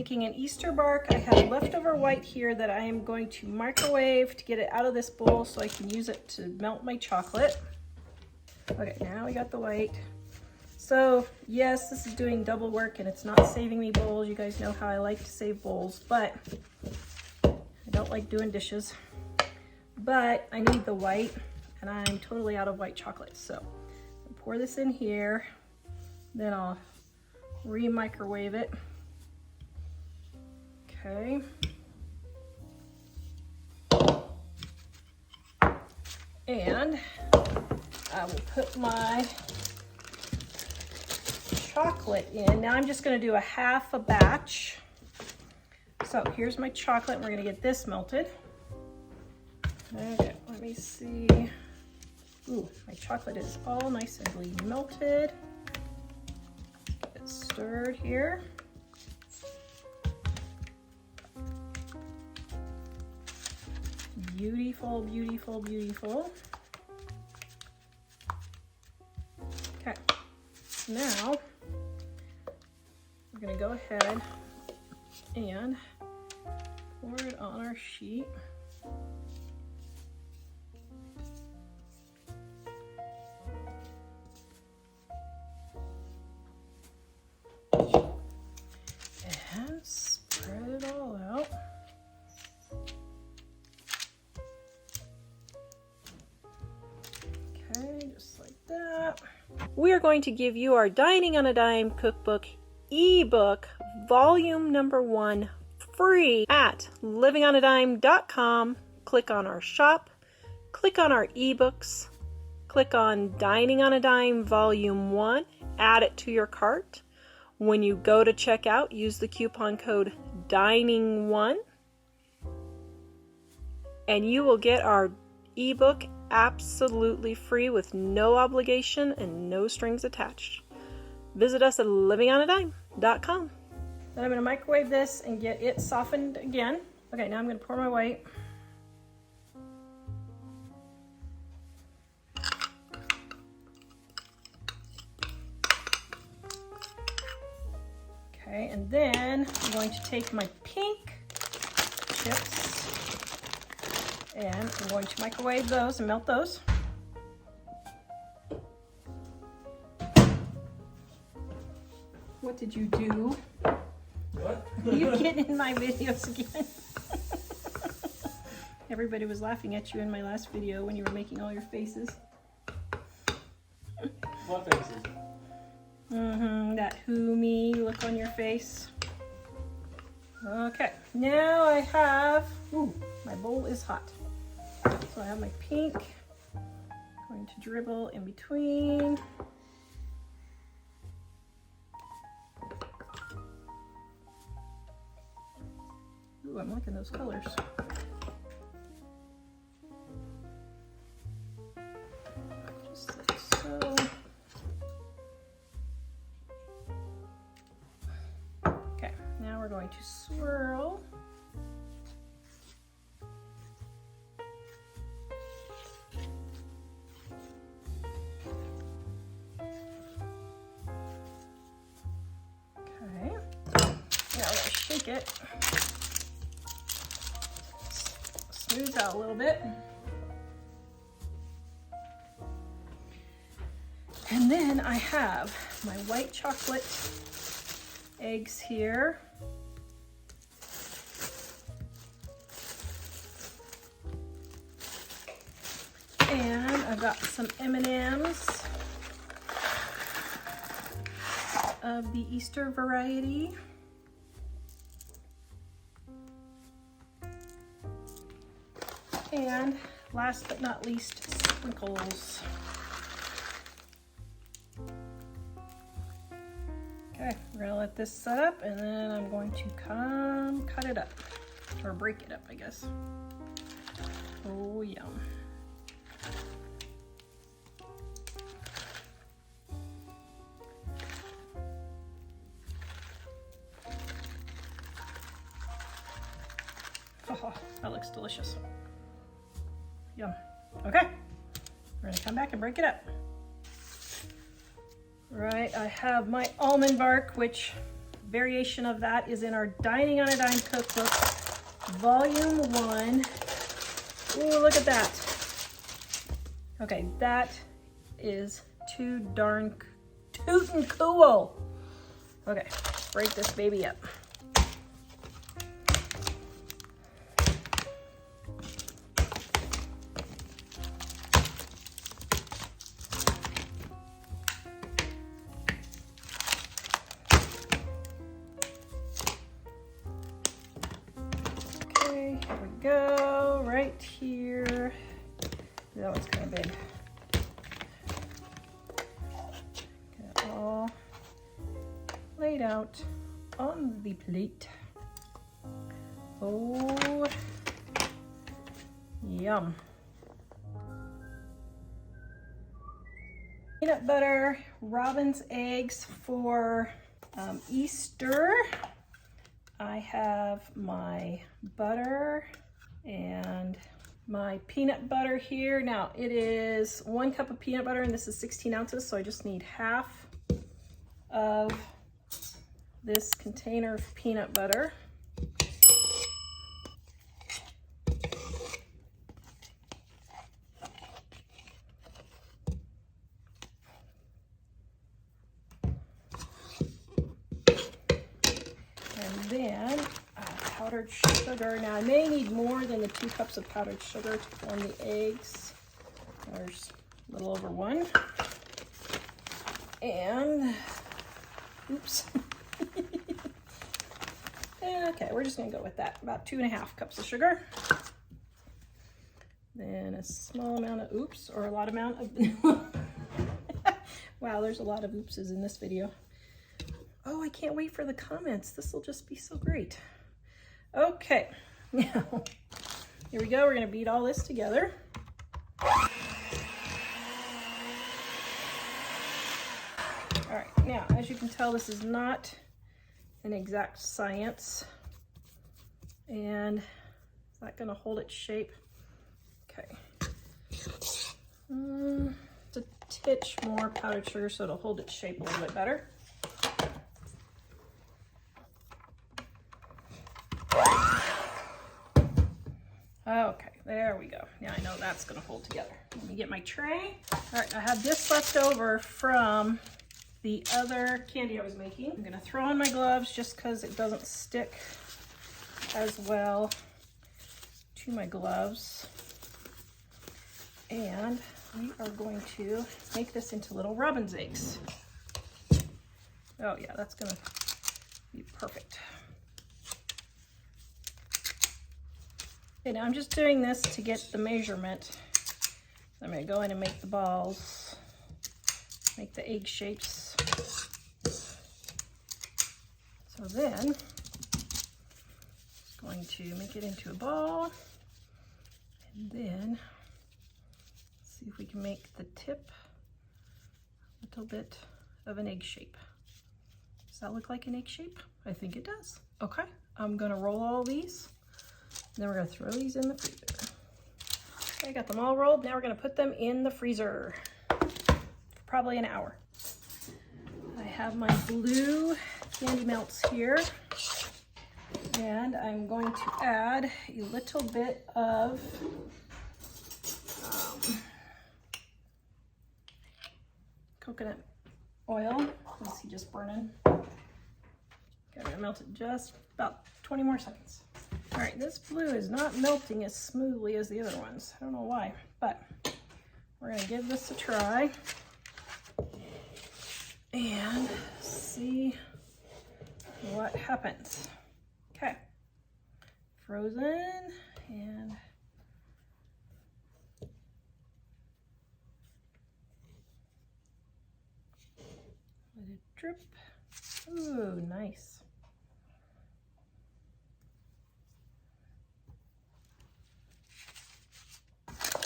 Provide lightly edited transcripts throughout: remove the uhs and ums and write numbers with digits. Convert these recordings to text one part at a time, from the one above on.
taking an Easter bark. I have leftover white here that I am going to microwave to get it out of this bowl so I can use it to melt my chocolate. Okay, now we got the white. So yes, this is doing double work and it's not saving me bowls. You guys know how I like to save bowls, but I don't like doing dishes. But I need the white and I'm totally out of white chocolate. So I'll pour this in here, then I'll re-microwave it. Okay. And I will put my chocolate in. Now I'm just going to do a half a batch. So here's my chocolate and we're going to get this melted. Okay, let me see. Ooh, my chocolate is all nice and melted. Get it stirred here. Beautiful, beautiful, beautiful. Okay, now we're gonna go ahead and pour it on our sheet. And spread it all out. Okay, just like that. We are going to give you our Dining on a Dime cookbook ebook volume number 1 free at livingonadime.com. Click on our shop, click on our ebooks, click on Dining on a Dime volume 1, add it to your cart. When you go to checkout, use the coupon code DINING1 and you will get our ebook absolutely free with no obligation and no strings attached. Visit us at livingonadime.com. Then I'm going to microwave this and get it softened again. Okay, now I'm going to pour my white. Okay, and then I'm going to take my pink chips and I'm going to microwave those and melt those. What did you do? What? You get in my videos again. Everybody was laughing at you in my last video when you were making all your faces. What faces? That who me look on your face. Okay, now I have, ooh, my bowl is hot. So I have my pink, going to dribble in between. Ooh, I'm liking those colors. Just like so. Okay, now we're going to swirl. Okay, now we're going to shake it. Smooth out a little bit. And then I have my white chocolate eggs here. And I've got some M&Ms of the Easter variety. And last but not least, sprinkles. Okay, we're gonna let this set up and then I'm going to cut it up, or break it up, I guess. Oh, yum. Oh, that looks delicious. Yum. Okay, we're gonna come back and break it up. Right, I have my almond bark, which variation of that is in our Dining on a Dime cookbook, volume 1. Ooh, look at that. Okay, that is too darn tootin' cool. Okay, break this baby up. Okay, here we go, right here. That one's kind of big. Get it all laid out on the plate. Oh, yum. Peanut butter robin's eggs for Easter. I have my butter and my peanut butter here. Now it is 1 cup of peanut butter and this is 16 ounces, so I just need half of this container of peanut butter. And then powdered sugar. Now I may need more than the 2 cups of powdered sugar to form the eggs. There's a little over 1. And, oops. Okay, we're just gonna go with that. About 2.5 cups of sugar. Then a small amount of oops, or a lot amount of vanilla. Wow, there's a lot of oopses in this video. Oh, I can't wait for the comments. This will just be so great. Okay, now, here we go. We're gonna beat all this together. All right, now, as you can tell, this is not an exact science. And is that gonna hold its shape? Okay. It's a titch more powdered sugar so it'll hold its shape a little bit better. Okay, there we go. Now I know that's gonna hold together. Let me get my tray. All right, I have this left over from the other candy I was making. I'm gonna throw on my gloves just because it doesn't stick as well to my gloves. And we are going to make this into little robin's eggs. Oh yeah, that's gonna be perfect. Okay, now I'm just doing this to get the measurement. I'm gonna go in and make the balls, make the egg shapes. So then, just going to make it into a ball, and then see if we can make the tip a little bit of an egg shape. Does that look like an egg shape? I think it does. Okay, I'm gonna roll all these. Then we're gonna throw these in the freezer. Okay, I got them all rolled. Now we're gonna put them in the freezer for probably an hour. I have my blue candy melts here. And I'm going to add a little bit of coconut oil. Let's see, just burning. Okay, I'm gonna melt it just about 20 more seconds. All right, this blue is not melting as smoothly as the other ones. I don't know why, but we're gonna give this a try and see what happens. Okay, frozen, and let it drip. Ooh, nice.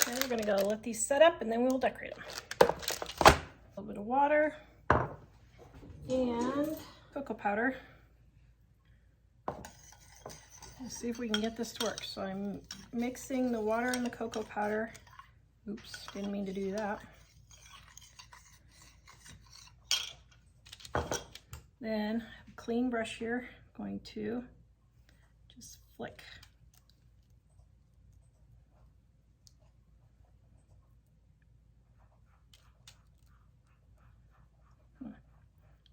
Okay, we're gonna go let these set up and then we'll decorate them. A little bit of water and cocoa powder. Let's see if we can get this to work. So I'm mixing the water and the cocoa powder. Oops, didn't mean to do that. Then clean brush here, I'm going to just flick.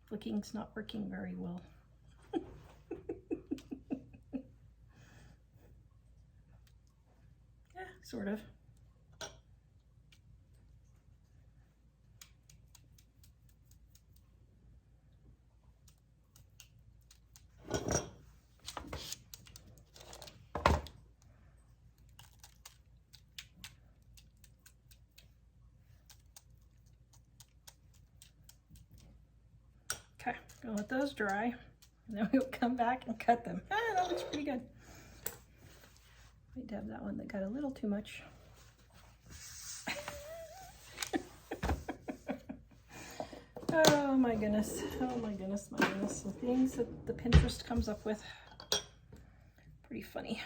Flicking's not working very well. Yeah, sort of. Okay, gonna let those dry, and then we'll come back and cut them. Ah, that looks pretty good. Might have that one that got a little too much. Oh my goodness, oh my goodness, my goodness. The things that the Pinterest comes up with, pretty funny.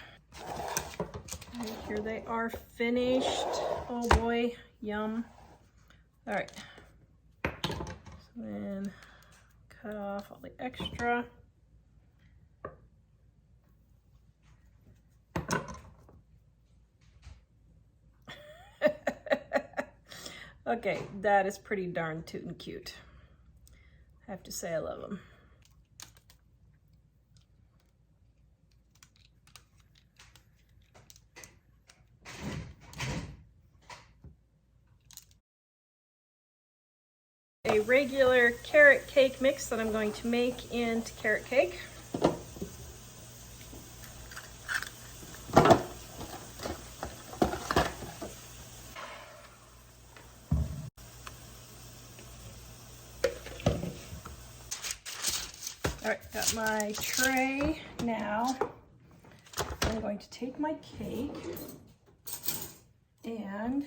Right, here they are finished. Oh boy, yum. All right, so then cut off all the extra. Okay, that is pretty darn tootin' cute. I have to say I love them. A regular carrot cake mix that I'm going to make into carrot cake. All right, got my tray now. I'm going to take my cake and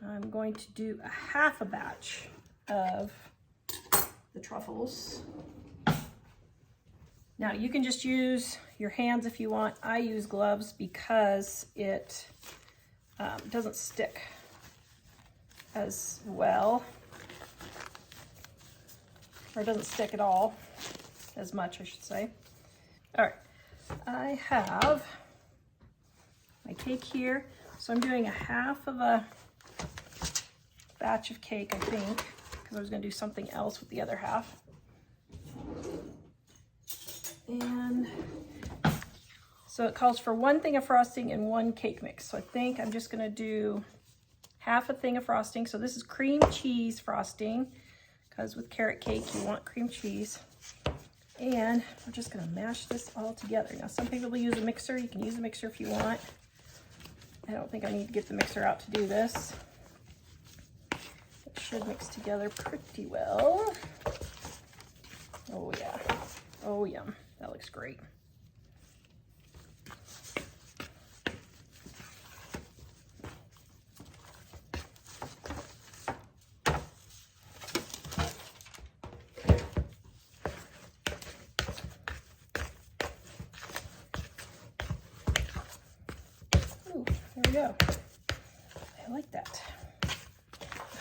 I'm going to do a half a batch of the truffles. Now you can just use your hands if you want. I use gloves because it doesn't stick as well, or it doesn't stick at all, as much I should say. All right, I have my cake here. So I'm doing a half of a batch of cake, I think, because I was going to do something else with the other half. And so it calls for 1 thing of frosting and 1 cake mix. So I think I'm just going to do half a thing of frosting. So this is cream cheese frosting, because with carrot cake you want cream cheese. And we're just going to mash this all together. Now some people will use a mixer. You can use a mixer if you want. I don't think I need to get the mixer out to do this. It should mix together pretty well. Oh yeah. Oh yum. That looks great. Ooh, there we go. I like that.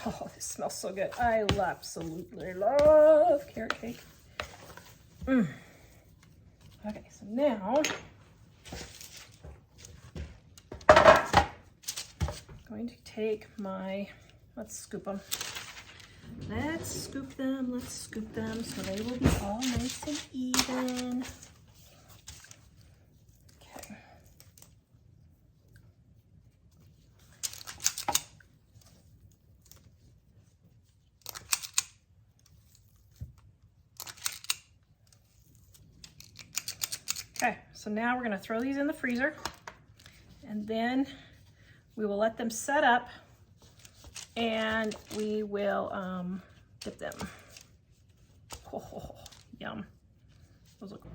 Oh, this smells so good. I absolutely love carrot cake. Okay, so now I'm going to take my, let's scoop them. Let's scoop them so they will be all nice and even. Okay. Okay, so now we're going to throw these in the freezer, and then we will let them set up, and we will dip them. Oh, yum. Those look.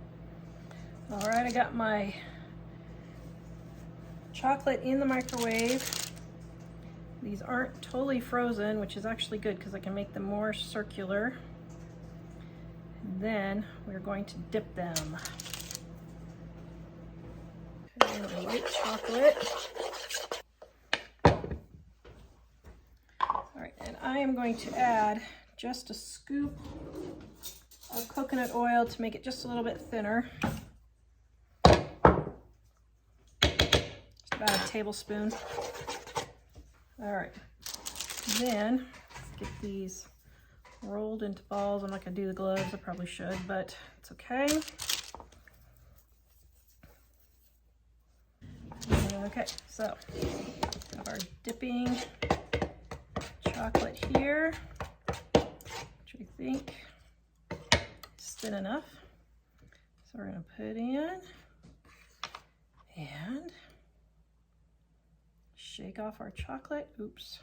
All right, I got my chocolate in the microwave. These aren't totally frozen, which is actually good because I can make them more circular. And then we're going to dip them. Okay, the white chocolate. All right, and I am going to add just a scoop of coconut oil to make it just a little bit thinner. Just about a tablespoon. All right, then let's get these rolled into balls. I'm not gonna do the gloves, I probably should, but it's okay. Okay, so have our dipping chocolate here, which we think is thin enough. So we're gonna put in and shake off our chocolate. Oops.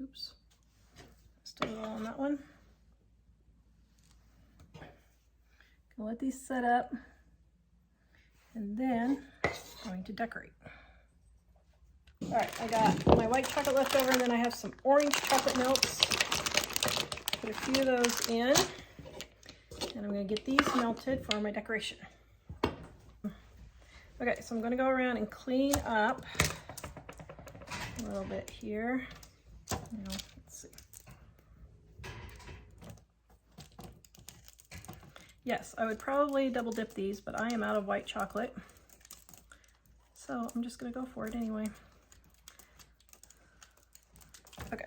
Oops. Still a little on that one. Gonna let these set up and then I'm going to decorate. All right, I got my white chocolate left over and then I have some orange chocolate melts. Put a few of those in and I'm gonna get these melted for my decoration. Okay, so I'm gonna go around and clean up a little bit here. Now, let's see. Yes, I would probably double dip these, but I am out of white chocolate. So I'm just gonna go for it anyway. Okay.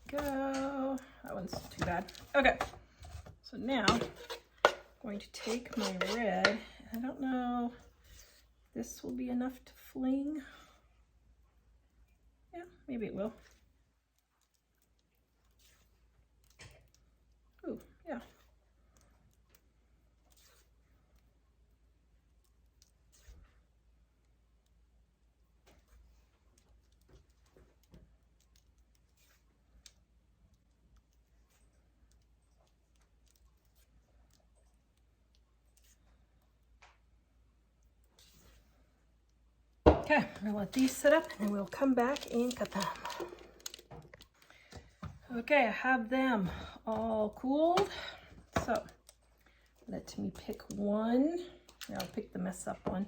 Go. That one's too bad. Okay. So now I'm going to take my red. I don't know if this will be enough to fling. Yeah, maybe it will. Ooh, yeah. Okay, I'm gonna let these sit up and we'll come back and cut them. Okay, I have them all cooled. So let me pick one. Here, I'll pick the mess up one.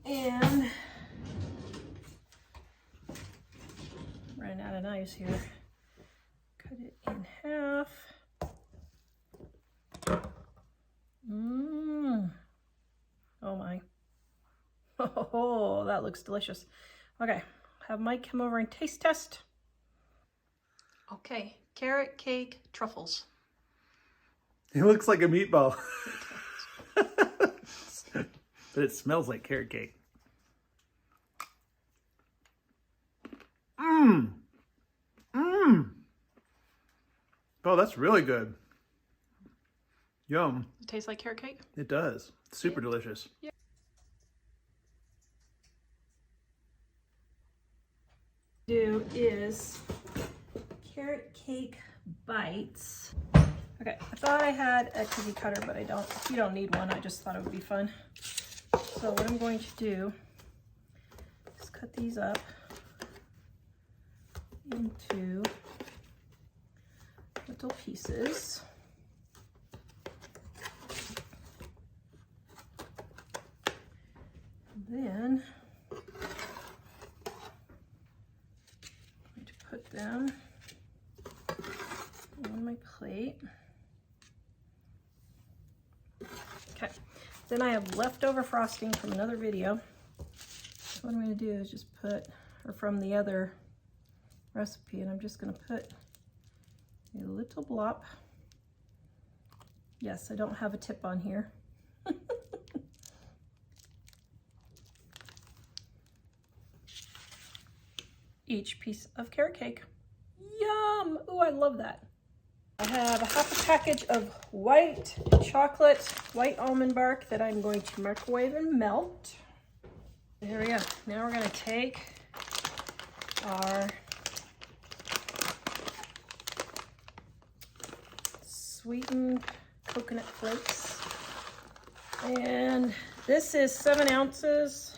And running out of knives here. Cut it in half. Oh my. Oh, that looks delicious. Okay, have Mike come over and taste test. Okay, carrot cake truffles. It looks like a meatball. But it smells like carrot cake. Mmm. Mmm. Oh, that's really good. Yum. It tastes like carrot cake? It does. Super delicious. Yeah. Do is carrot cake bites. Okay, I thought I had a cookie cutter, but I don't. You don't need one. I just thought it would be fun. So what I'm going to do is cut these up into little pieces. Then I'm going to put them on my plate. Okay, then I have leftover frosting from another video. So what I'm going to do is just put, or from the other recipe, and I'm just going to put a little blop. Yes, I don't have a tip on here. Each piece of carrot cake. Yum! Oh, I love that. I have a half a package of white chocolate, white almond bark that I'm going to microwave and melt. Here we go. Now we're going to take our sweetened coconut flakes. And this is 7 ounces.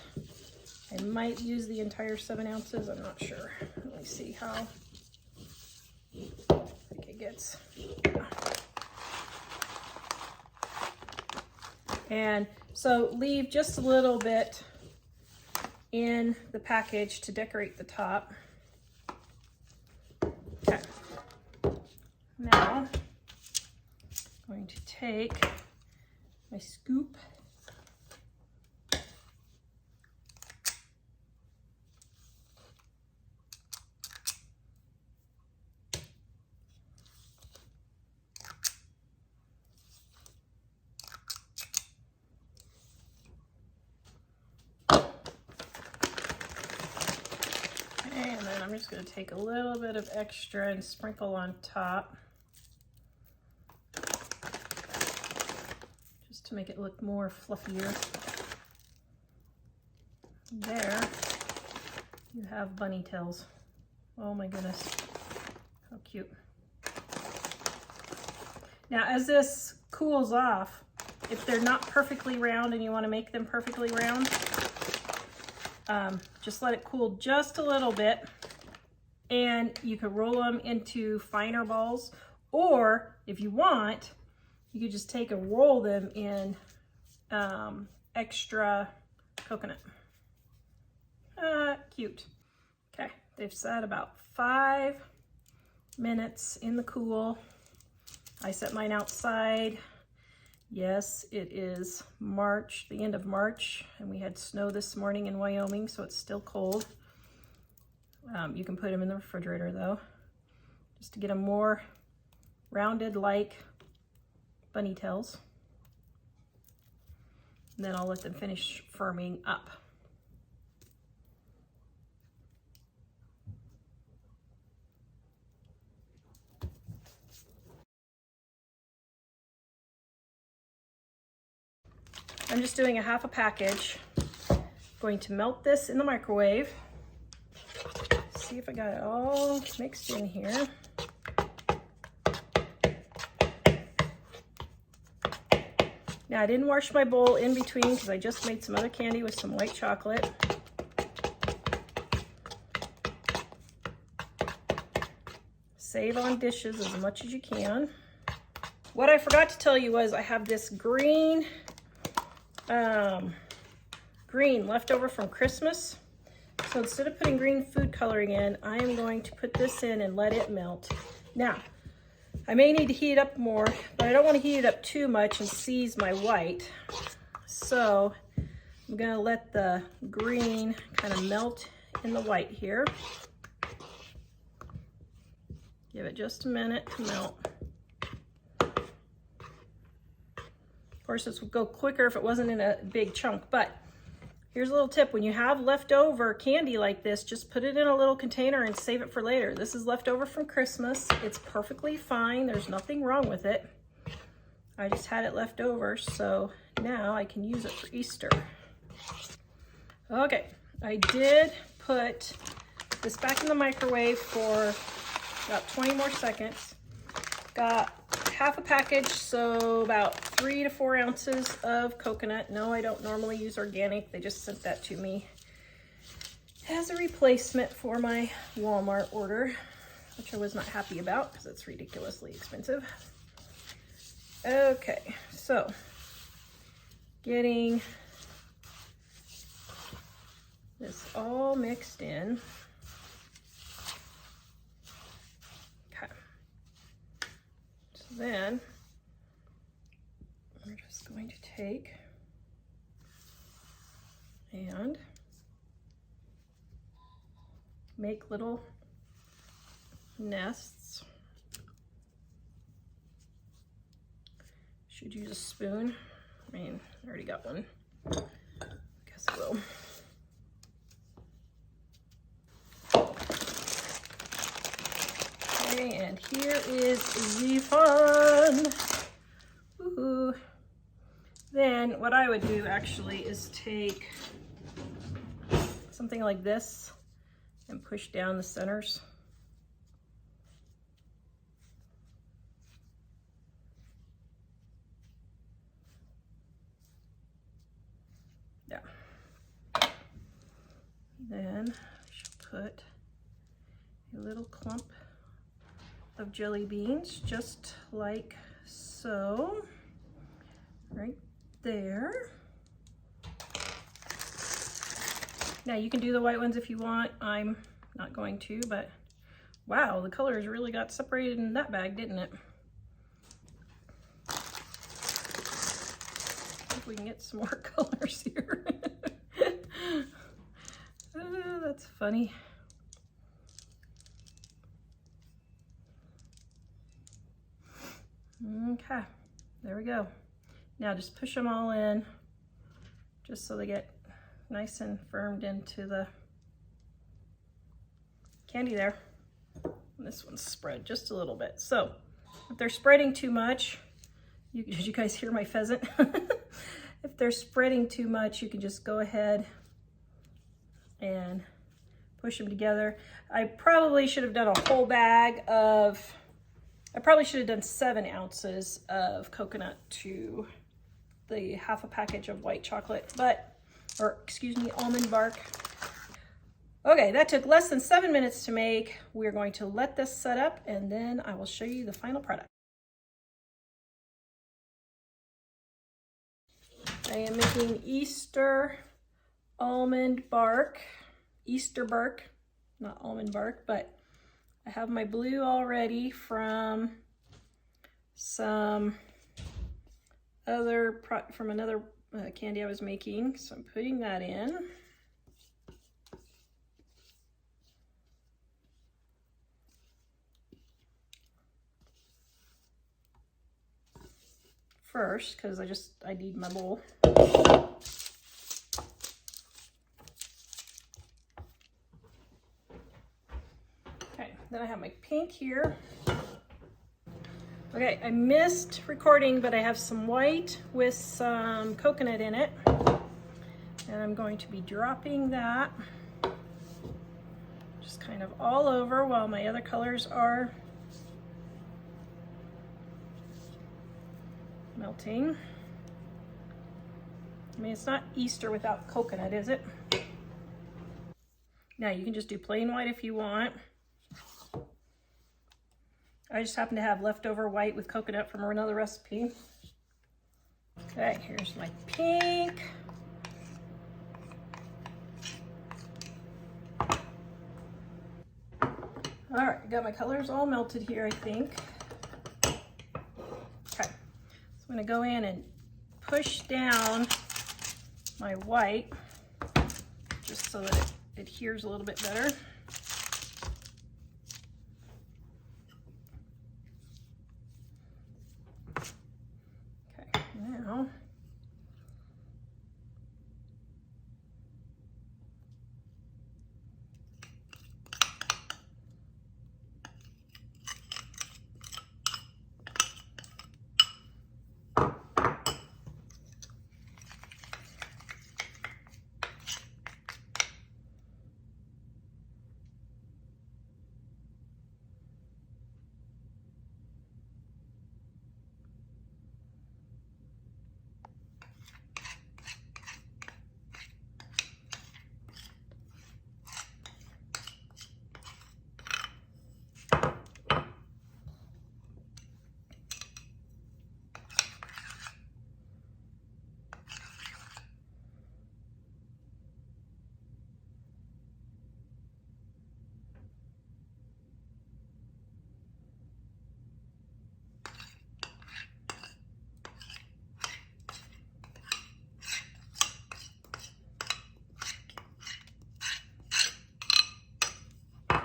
I might use the entire 7 ounces. I'm not sure. Let me see how I think it gets. And so leave just a little bit in the package to decorate the top. Okay. Now, I'm going to take my scoop. And then I'm just going to take a little bit of extra and sprinkle on top, just to make it look more fluffier. There you have bunny tails. Oh my goodness, how cute. Now as this cools off, if they're not perfectly round and you want to make them perfectly round, just let it cool just a little bit, and you can roll them into finer balls, or if you want, you could just take and roll them in extra coconut. Cute. Okay, they've sat about 5 minutes in the cool. I set mine outside. Yes, it is March, the end of March, and we had snow this morning in Wyoming, so it's still cold. You can put them in the refrigerator though, just to get them more rounded like bunny tails. And then I'll let them finish firming up. I'm just doing a half a package. Going to melt this in the microwave. See if I got it all mixed in here. Now I didn't wash my bowl in between because I just made some other candy with some white chocolate. Save on dishes as much as you can. What I forgot to tell you was I have this green left over from Christmas. So instead of putting green food coloring in, I am going to put this in and let it melt. Now, I may need to heat it up more, but I don't want to heat it up too much and seize my white. So I'm gonna let the green kind of melt in the white here. Give it just a minute to melt. Of course, this would go quicker if it wasn't in a big chunk, but here's a little tip. When you have leftover candy like this, just put it in a little container and save it for later. This is leftover from Christmas. It's perfectly fine. There's nothing wrong with it. I just had it left over, so now I can use it for Easter. Okay, I did put this back in the microwave for about 20 more seconds. Got half a package, so about 3 to 4 ounces of coconut. No, I don't normally use organic. They just sent that to me as a replacement for my Walmart order, which I was not happy about because it's ridiculously expensive. Okay, so getting this all mixed in. Then we're just going to take and make little nests. Should use a spoon. I mean, I already got one. Guess I will. Okay, and here is the fun. Woohoo. Then what I would do actually is take something like this and push down the centers. Yeah. Then I should put a little clump of jelly beans, just like so, right there. Now you can do the white ones if you want. I'm not going to, but wow, the colors really got separated in that bag, didn't it? If we can get some more colors here. That's funny. Okay, there we go. Now just push them all in, just so they get nice and firmed into the candy there. And this one's spread just a little bit. So if they're spreading too much, did you guys hear my pheasant? If they're spreading too much, you can just go ahead and push them together. I probably should have done a whole bag of, I probably should have done 7 ounces of coconut to the half a package of white chocolate, or excuse me, almond bark. Okay, that took less than 7 minutes to make. We're going to let this set up and then I will show you the final product. I am making Easter almond bark, Easter bark, not almond bark, but I have my blue already from another candy I was making. So I'm putting that in. First, because I need my bowl. Okay, then I have my pink here. Okay, I missed recording, but I have some white with some coconut in it. And I'm going to be dropping that just kind of all over while my other colors are melting. I mean, it's not Easter without coconut, is it? Now you can just do plain white if you want. I just happen to have leftover white with coconut from another recipe. Okay, here's my pink. All right, I got my colors all melted here, I think. Okay, so I'm gonna go in and push down my white just so that it adheres a little bit better. Okay, now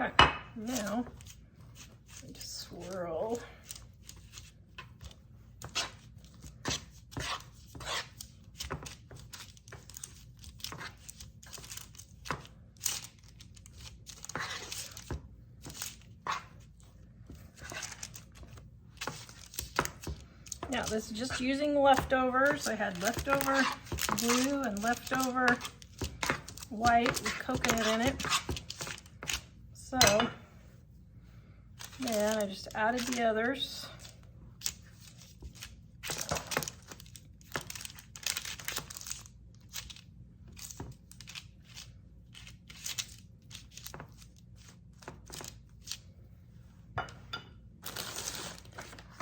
okay, now I just swirl. Now this is just using leftovers. I had leftover blue and leftover white with coconut in it. So then I just added the others.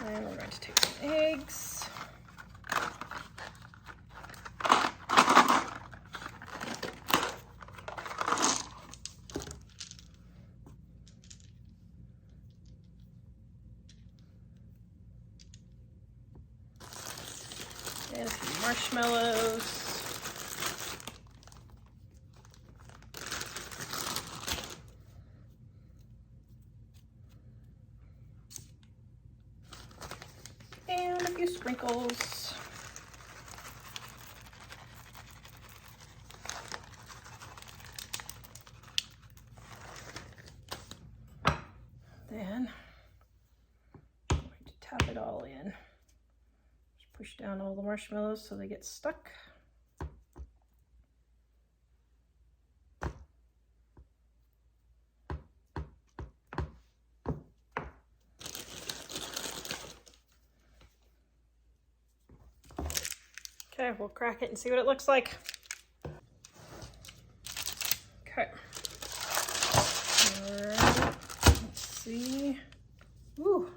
And we're going to take some eggs. marshmallows. And a few sprinkles. Then I'm going to tap it all in. Just push down all the marshmallows so they get stuck. Okay, we'll crack it and see what it looks like. Okay. All right, let's see. Ooh.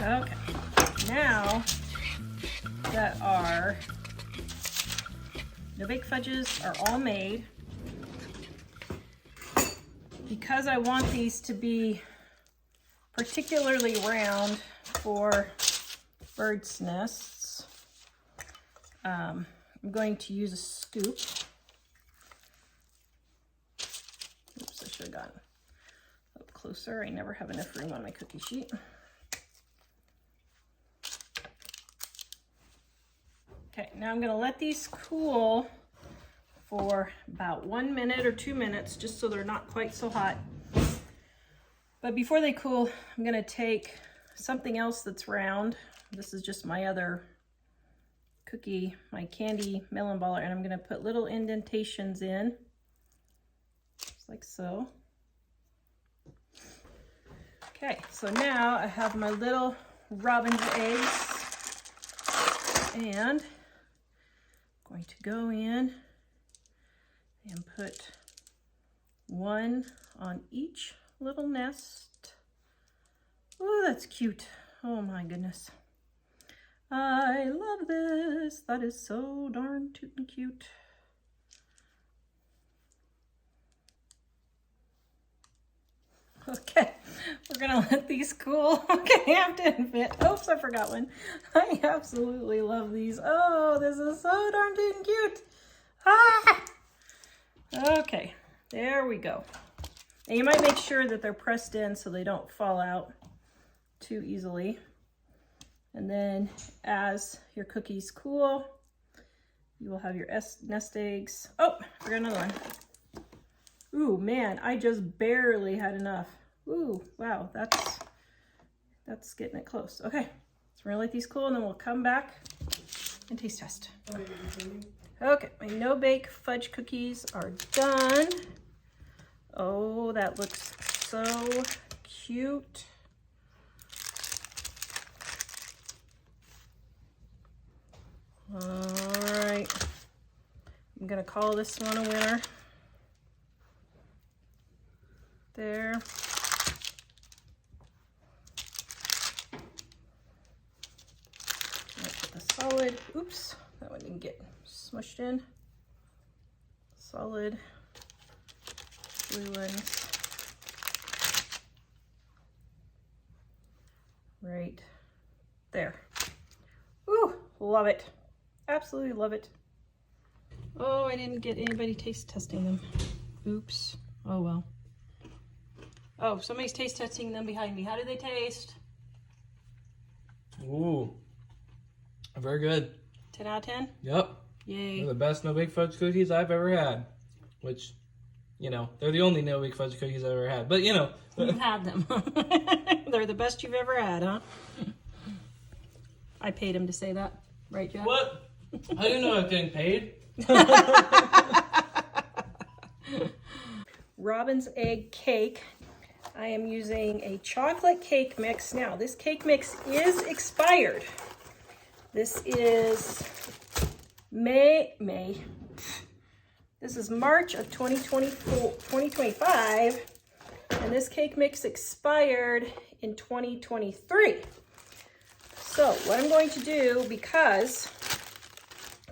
Okay, now that our no-bake fudges are all made, because I want these to be particularly round for birds' nests, I'm going to use a scoop. Oops, I should have gotten up closer. I never have enough room on my cookie sheet. Okay, now I'm going to let these cool for about 1 minute or 2 minutes, just so they're not quite so hot. But before they cool, I'm going to take something else that's round. This is just my other cookie, my candy melon baller, and I'm going to put little indentations in, just like so. Okay, so now I have my little robin's eggs, and I'm going to go in and put one on each little nest. Oh, that's cute. Oh my goodness. I love this. That is so darn tootin' cute. Okay, we're gonna let these cool. Okay, I have to admit, oops, I forgot one. I absolutely love these. Oh, this is so darn tootin' cute. Ah! Okay, there we go. And you might make sure that they're pressed in so they don't fall out too easily. And then as your cookies cool, you will have your nest eggs. Oh, I forgot another one. Ooh, man, I just barely had enough. Ooh, wow, that's getting it close. Okay, so we're gonna let these cool and then we'll come back and taste test. Okay, my no-bake fudge cookies are done. Oh, that looks so cute. All right, I'm gonna call this one a winner. There. Put the solid, oops, that one didn't get smushed in. Solid blue ones. Right there. Ooh, love it. Absolutely love it. Oh, I didn't get anybody taste testing them. Oops. Oh well. Oh, somebody's taste testing them behind me. How do they taste? Ooh, very good. 10 out of 10? Yep. Yay. They're the best no-bake fudge cookies I've ever had. Which, you know, they're the only no-bake fudge cookies I've ever had. But, you know. You've had them. They're the best you've ever had, huh? I paid him to say that. Right, Jeff? What? I didn't know I was getting paid. Robin's egg cake. I am using a chocolate cake mix. Now, this cake mix is expired. This is May. This is March of 2025. And this cake mix expired in 2023. So what I'm going to do, because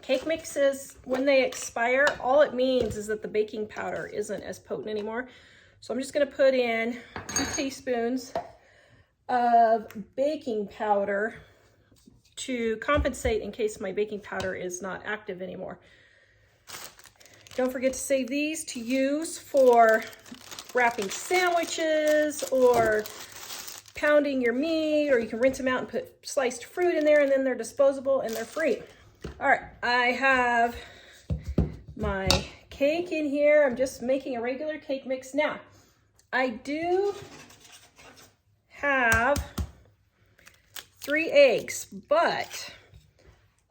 cake mixes, when they expire, all it means is that the baking powder isn't as potent anymore. So I'm just going to put in 2 teaspoons of baking powder to compensate in case my baking powder is not active anymore. Don't forget to save these to use for wrapping sandwiches or pounding your meat, or you can rinse them out and put sliced fruit in there, and then they're disposable and they're free. All right, I have my cake in here. I'm just making a regular cake mix. Now, I do have 3 eggs, but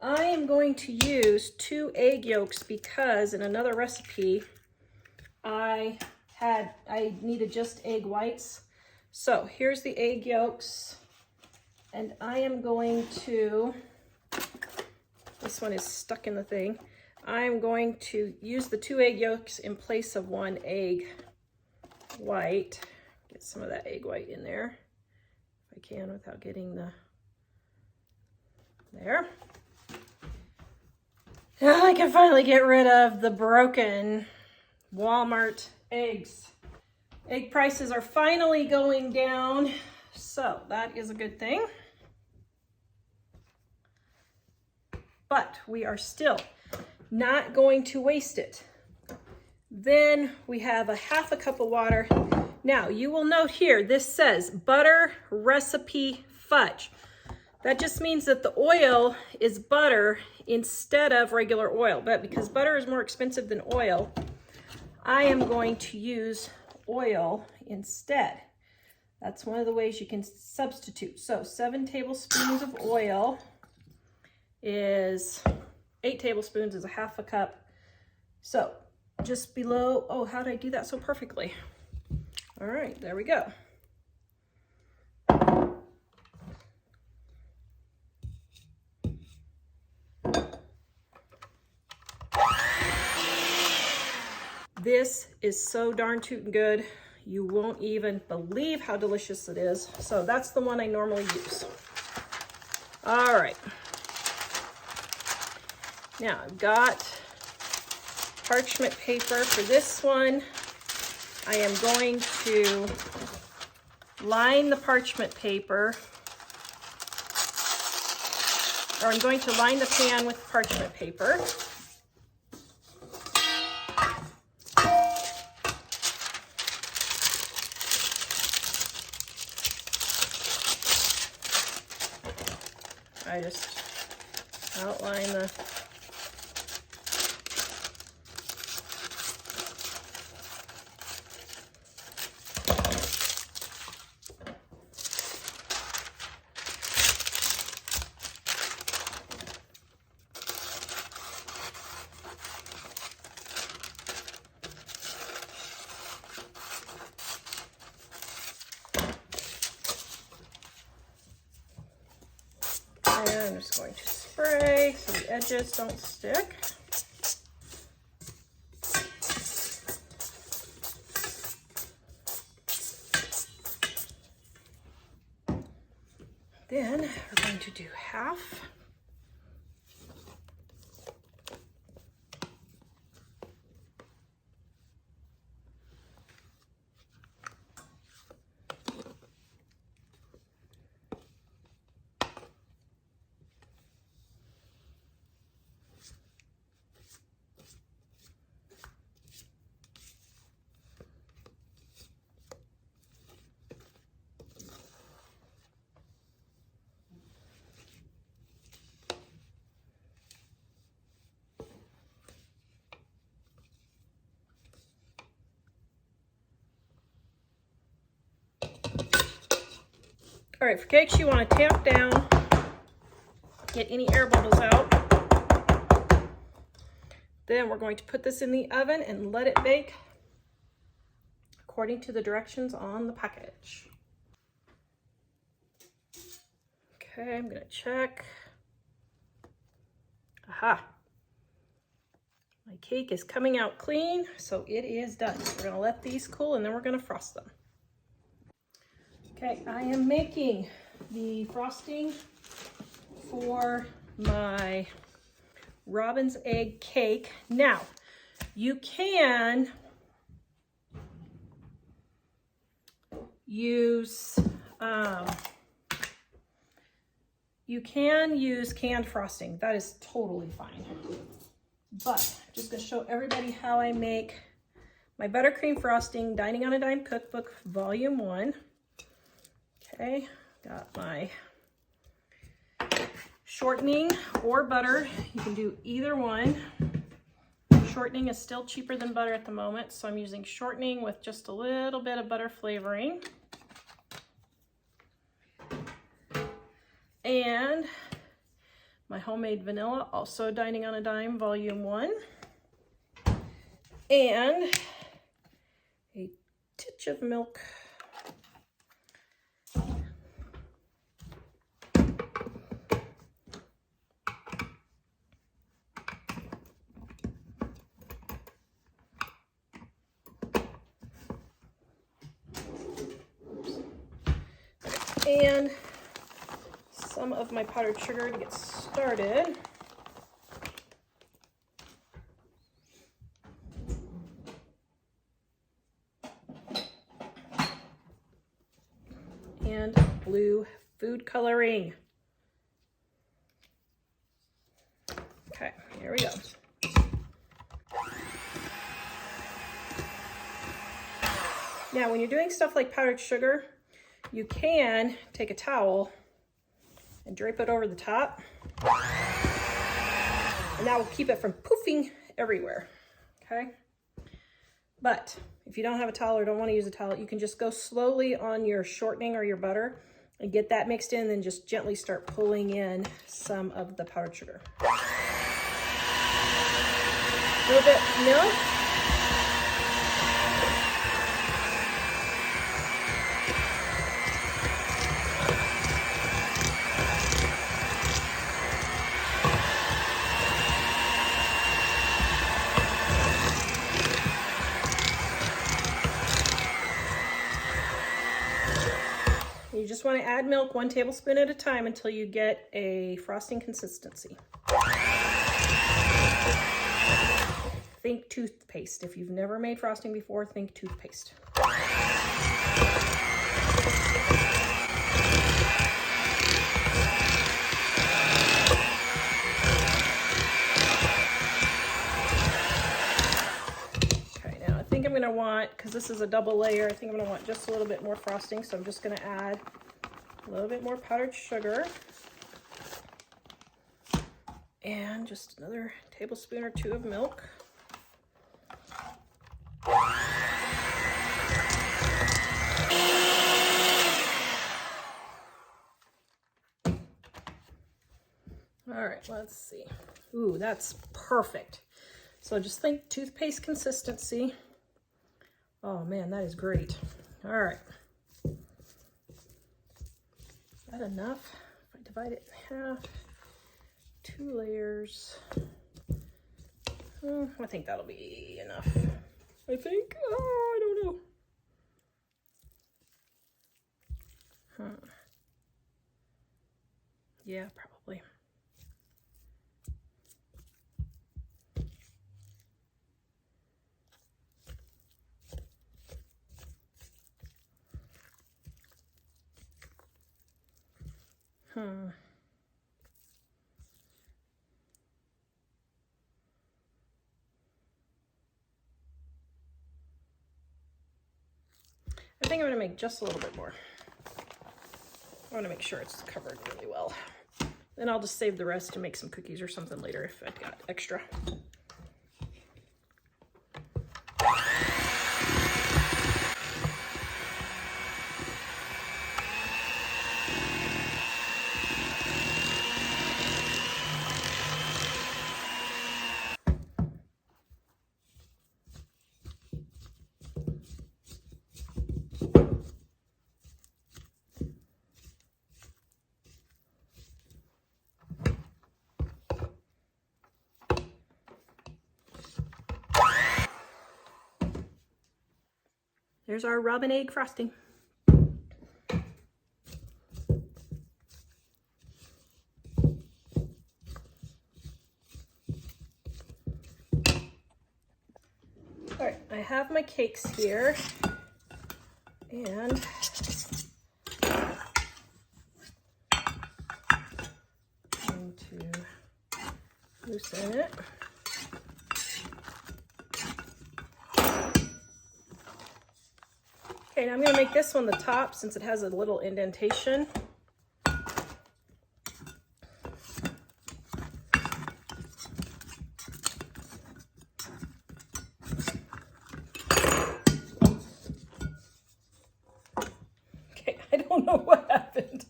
I am going to use 2 egg yolks because in another recipe, I needed just egg whites. So here's the egg yolks, and I am going to, this one is stuck in the thing. I'm going to use the 2 egg yolks in place of 1 egg white. Get some of that egg white in there, if I can, without getting the, there. Now I can finally get rid of the broken Walmart eggs. Egg prices are finally going down, so that is a good thing. But we are still not going to waste it. Then we have a 1/2 cup of water. Now you will note here, this says butter recipe fudge. That just means that the oil is butter instead of regular oil. But because butter is more expensive than oil, I am going to use oil instead. That's one of the ways you can substitute. So 7 tablespoons of oil is 8 tablespoons is a 1/2 cup. So just below, oh, how did I do that so perfectly? All right, there we go. This is so darn tootin' good. You won't even believe how delicious it is. So that's the one I normally use. All right. Now I've got parchment paper for this one. I am going to line the parchment paper, or I'm going to line the pan with parchment paper. I just outline the I'm just going to spray so the edges don't stick. Then we're going to do half. All right, for cakes, you want to tamp down, get any air bubbles out. Then we're going to put this in the oven and let it bake according to the directions on the package. Okay, I'm gonna check. Aha. My cake is coming out clean, so it is done. We're gonna let these cool and then we're gonna frost them. Okay, I am making the frosting for my robin's egg cake. Now, you can use canned frosting. That is totally fine. But I'm just gonna show everybody how I make my buttercream frosting, Dining on a Dime Cookbook, Volume 1. Okay, got my shortening or butter. You can do either one. Shortening is still cheaper than butter at the moment, so I'm using shortening with just a little bit of butter flavoring. And my homemade vanilla, also Dining on a Dime, Volume 1. And a titch of milk. And some of my powdered sugar to get started. And blue food coloring. Okay, here we go. Now, when you're doing stuff like powdered sugar, you can take a towel and drape it over the top, and that will keep it from poofing everywhere, okay? But if you don't have a towel or don't want to use a towel, you can just go slowly on your shortening or your butter and get that mixed in, and then just gently start pulling in some of the powdered sugar. A little bit of milk. want to add milk 1 tablespoon at a time until you get a frosting consistency. Think toothpaste. If you've never made frosting before, think toothpaste. I'm going to want, because this is a double layer, I think I'm going to want just a little bit more frosting, so I'm just going to add a little bit more powdered sugar and just another tablespoon or 2 of milk. All right, let's see. Ooh, that's perfect. So just think toothpaste consistency. Oh man, that is great. All right. Is that enough? If I divide it in half, 2 layers. I think that'll be enough. I think. Oh, I don't know. Yeah, probably. I think I'm going to make just a little bit more. I want to make sure it's covered really well. Then I'll just save the rest to make some cookies or something later if I've got extra. There's our robin egg frosting. All right, I have my cakes here, and I'm going to loosen it. Okay, now I'm going to make this one the top since it has a little indentation. Okay, I don't know what happened,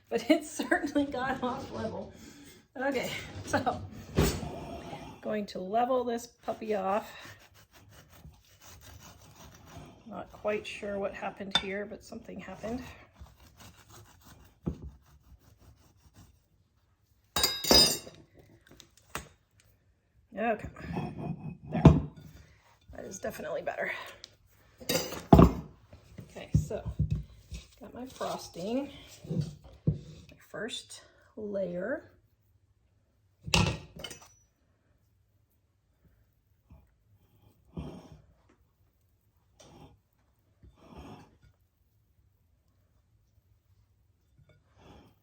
but it certainly got off level. Okay, so going to level this puppy off. Not quite sure what happened here, but something happened. Okay, there. That is definitely better. Okay, so got my frosting, my first layer.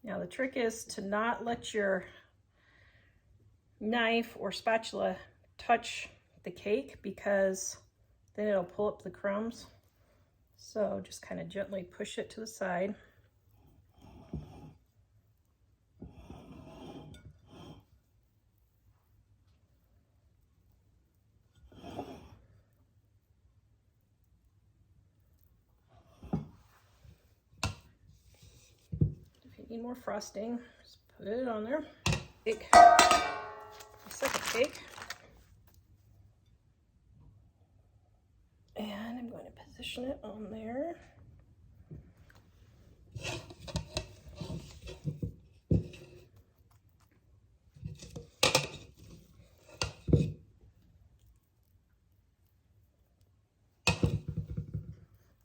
Now the trick is to not let your knife or spatula touch the cake because then it'll pull up the crumbs. So just kind of gently push it to the side. Need more frosting, just put it on there. Cake. The second cake. And I'm going to position it on there.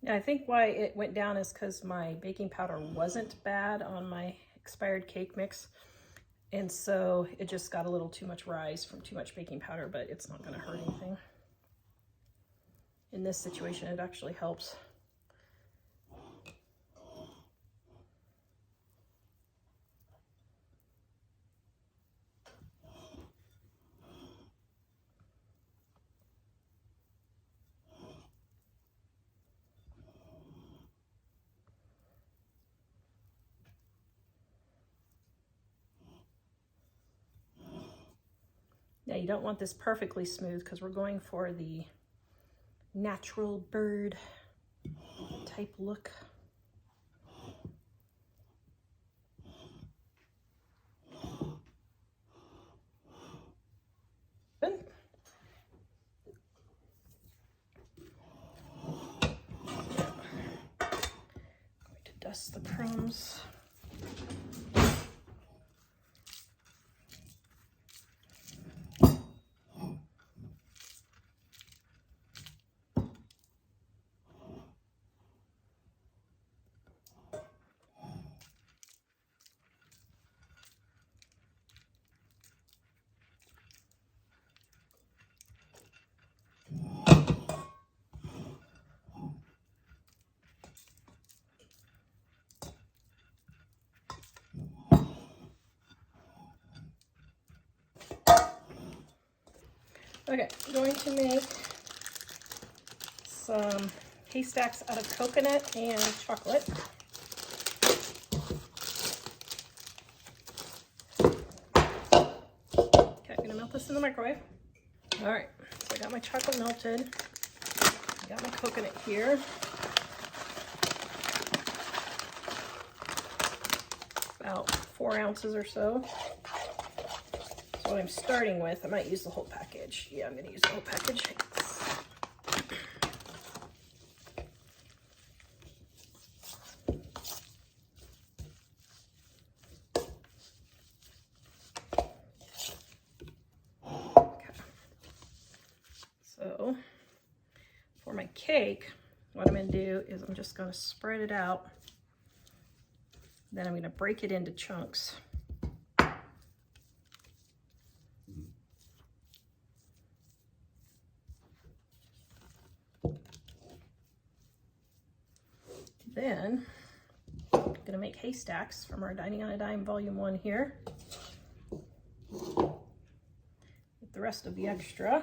Yeah, I think why it went down is because my baking powder wasn't bad on my expired cake mix. And so it just got a little too much rise from too much baking powder, but it's not going to hurt anything. In this situation, it actually helps. Now you don't want this perfectly smooth because we're going for the natural bird type look. Good. Going to dust the crumbs. Okay, I'm going to make some haystacks out of coconut and chocolate. Okay, I'm gonna melt this in the microwave. All right, so I got my chocolate melted. I got my coconut here. About 4 ounces or so. So what I'm starting with, I might use the whole package. Yeah, I'm gonna use the whole package. Okay. So for my cake, what I'm gonna do is I'm just gonna spread it out. Then I'm gonna break it into chunks. Then I'm gonna make haystacks from our Dining on a Dime Volume 1 here. With the rest of the extra.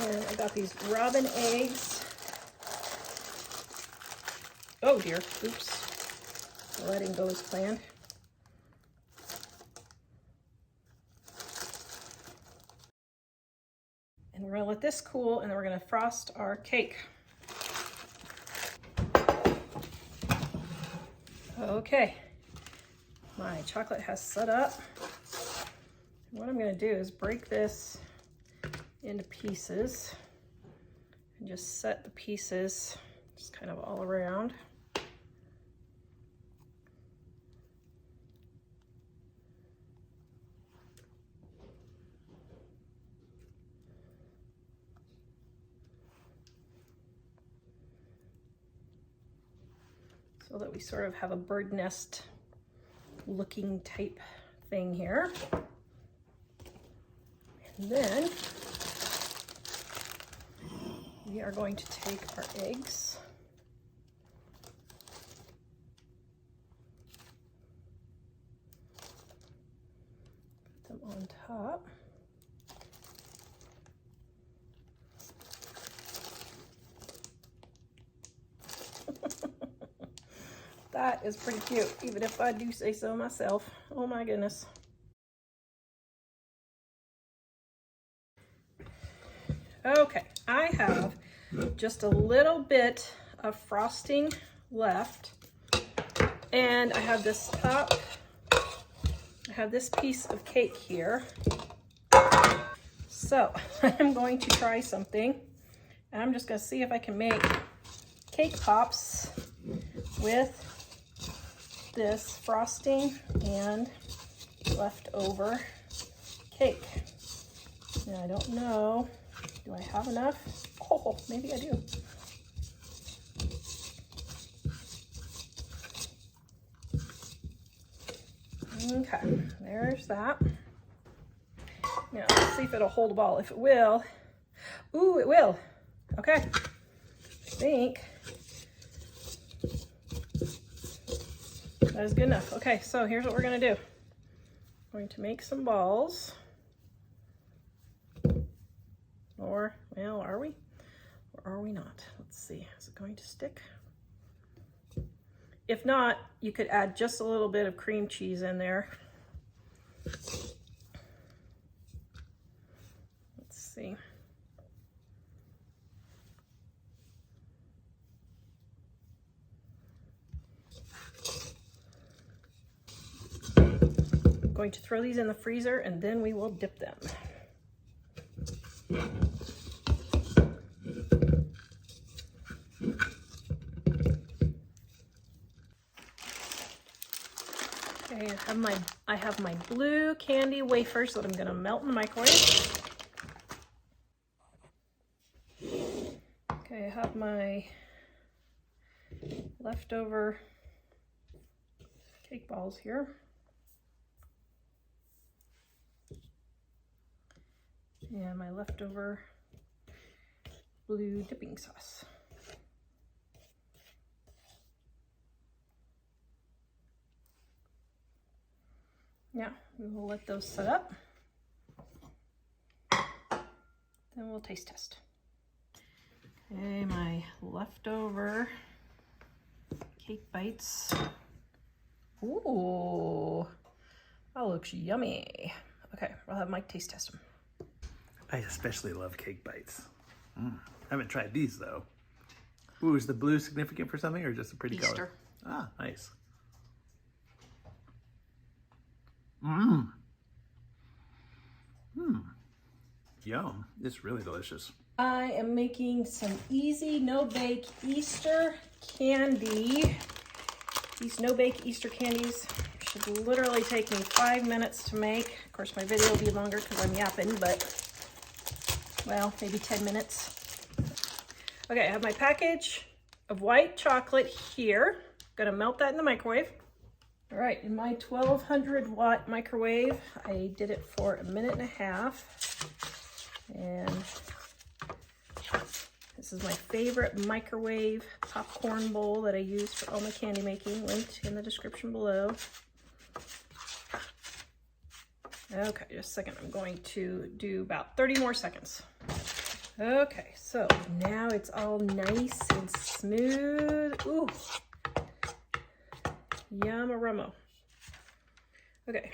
And I got these robin eggs. Oh dear, oops. Letting go as planned. And we're gonna let this cool and then we're gonna frost our cake. Okay, my chocolate has set up. What I'm gonna do is break this into pieces and just set the pieces just kind of all around. So that we sort of have a bird nest looking type thing here. And then we are going to take our eggs. Put them on top. That is pretty cute, even if I do say so myself. Oh my goodness. Okay, I have just a little bit of frosting left, and I have this top I have this piece of cake here. So I'm going to try something. And I'm just gonna see if I can make cake pops with this frosting and leftover cake. Now I don't know, do I have enough? Oh, maybe I do. Okay, there's that. Now let's see if it'll hold a ball. If it will, ooh, it will. Okay, I think that is good enough. Okay, so here's what we're gonna do. I'm going to make some balls. Or, well, are we? Or are we not? Let's see, is it going to stick? If not, you could add just a little bit of cream cheese in there. Let's see. I'm going to throw these in the freezer and then we will dip them. Okay, I have my blue candy wafers that I'm gonna melt in the microwave. Okay, I have my leftover cake balls here. And my leftover blue dipping sauce. Now, we will let those set up. Then we'll taste test. Okay, my leftover cake bites. Ooh, that looks yummy. Okay, I'll have Mike taste test them. I especially love cake bites. I haven't tried these though. Ooh, is the blue significant for something or just a pretty color? Easter. Ah, nice. Yum. It's really delicious. I am making some easy no-bake Easter candy. These no-bake Easter candies should literally take me 5 minutes to make. Of course, my video will be longer because I'm yapping, but, well, maybe 10 minutes. Okay, I have my package of white chocolate here. I'm gonna melt that in the microwave. All right, in my 1200 watt microwave, I did it for 1.5 minutes. And this is my favorite microwave popcorn bowl that I use for all my candy making, linked in the description below. Okay, just a second. I'm going to do about 30 more seconds. Okay, so now it's all nice and smooth. Ooh, yum-a-rummo. Okay,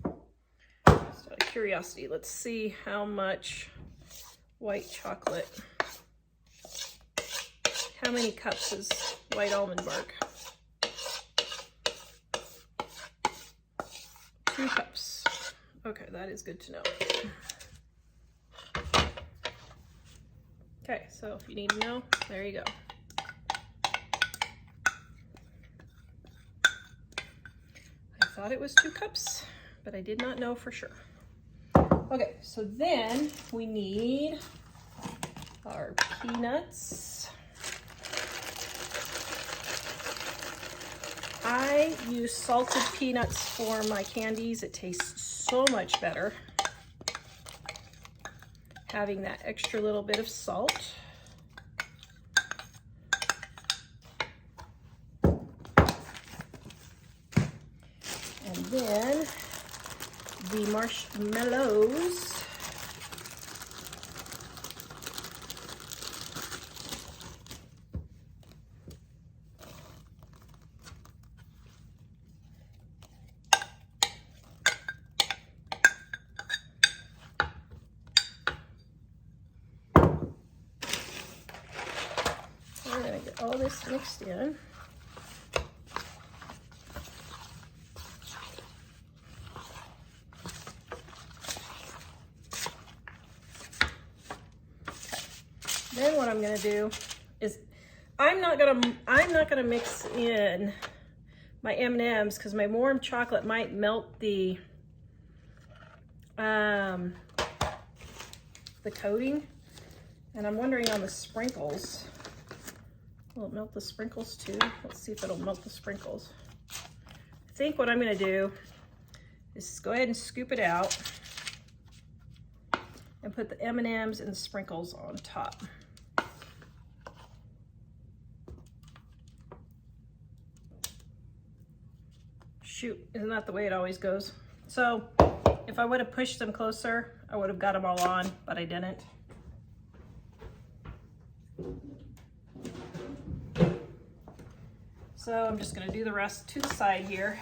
just out of curiosity, let's see how much white chocolate. How many cups is white almond bark? 2 cups. Okay, that is good to know. Okay, so if you need to know, there you go. I thought it was 2 cups, but I did not know for sure. Okay, so then we need our peanuts. I use salted peanuts for my candies. It tastes so much better having that extra little bit of salt. And then the marshmallows. We're gonna get all this mixed in. Then what I'm gonna do is I'm not gonna mix in my M&Ms because my warm chocolate might melt the coating. And I'm wondering on the sprinkles, will it melt the sprinkles too? Let's see if it'll melt the sprinkles. I think what I'm gonna do is go ahead and scoop it out and put the M&Ms and the sprinkles on top. Shoot, isn't that the way it always goes? So if I would have pushed them closer, I would have got them all on, but I didn't. So I'm just gonna do the rest to the side here.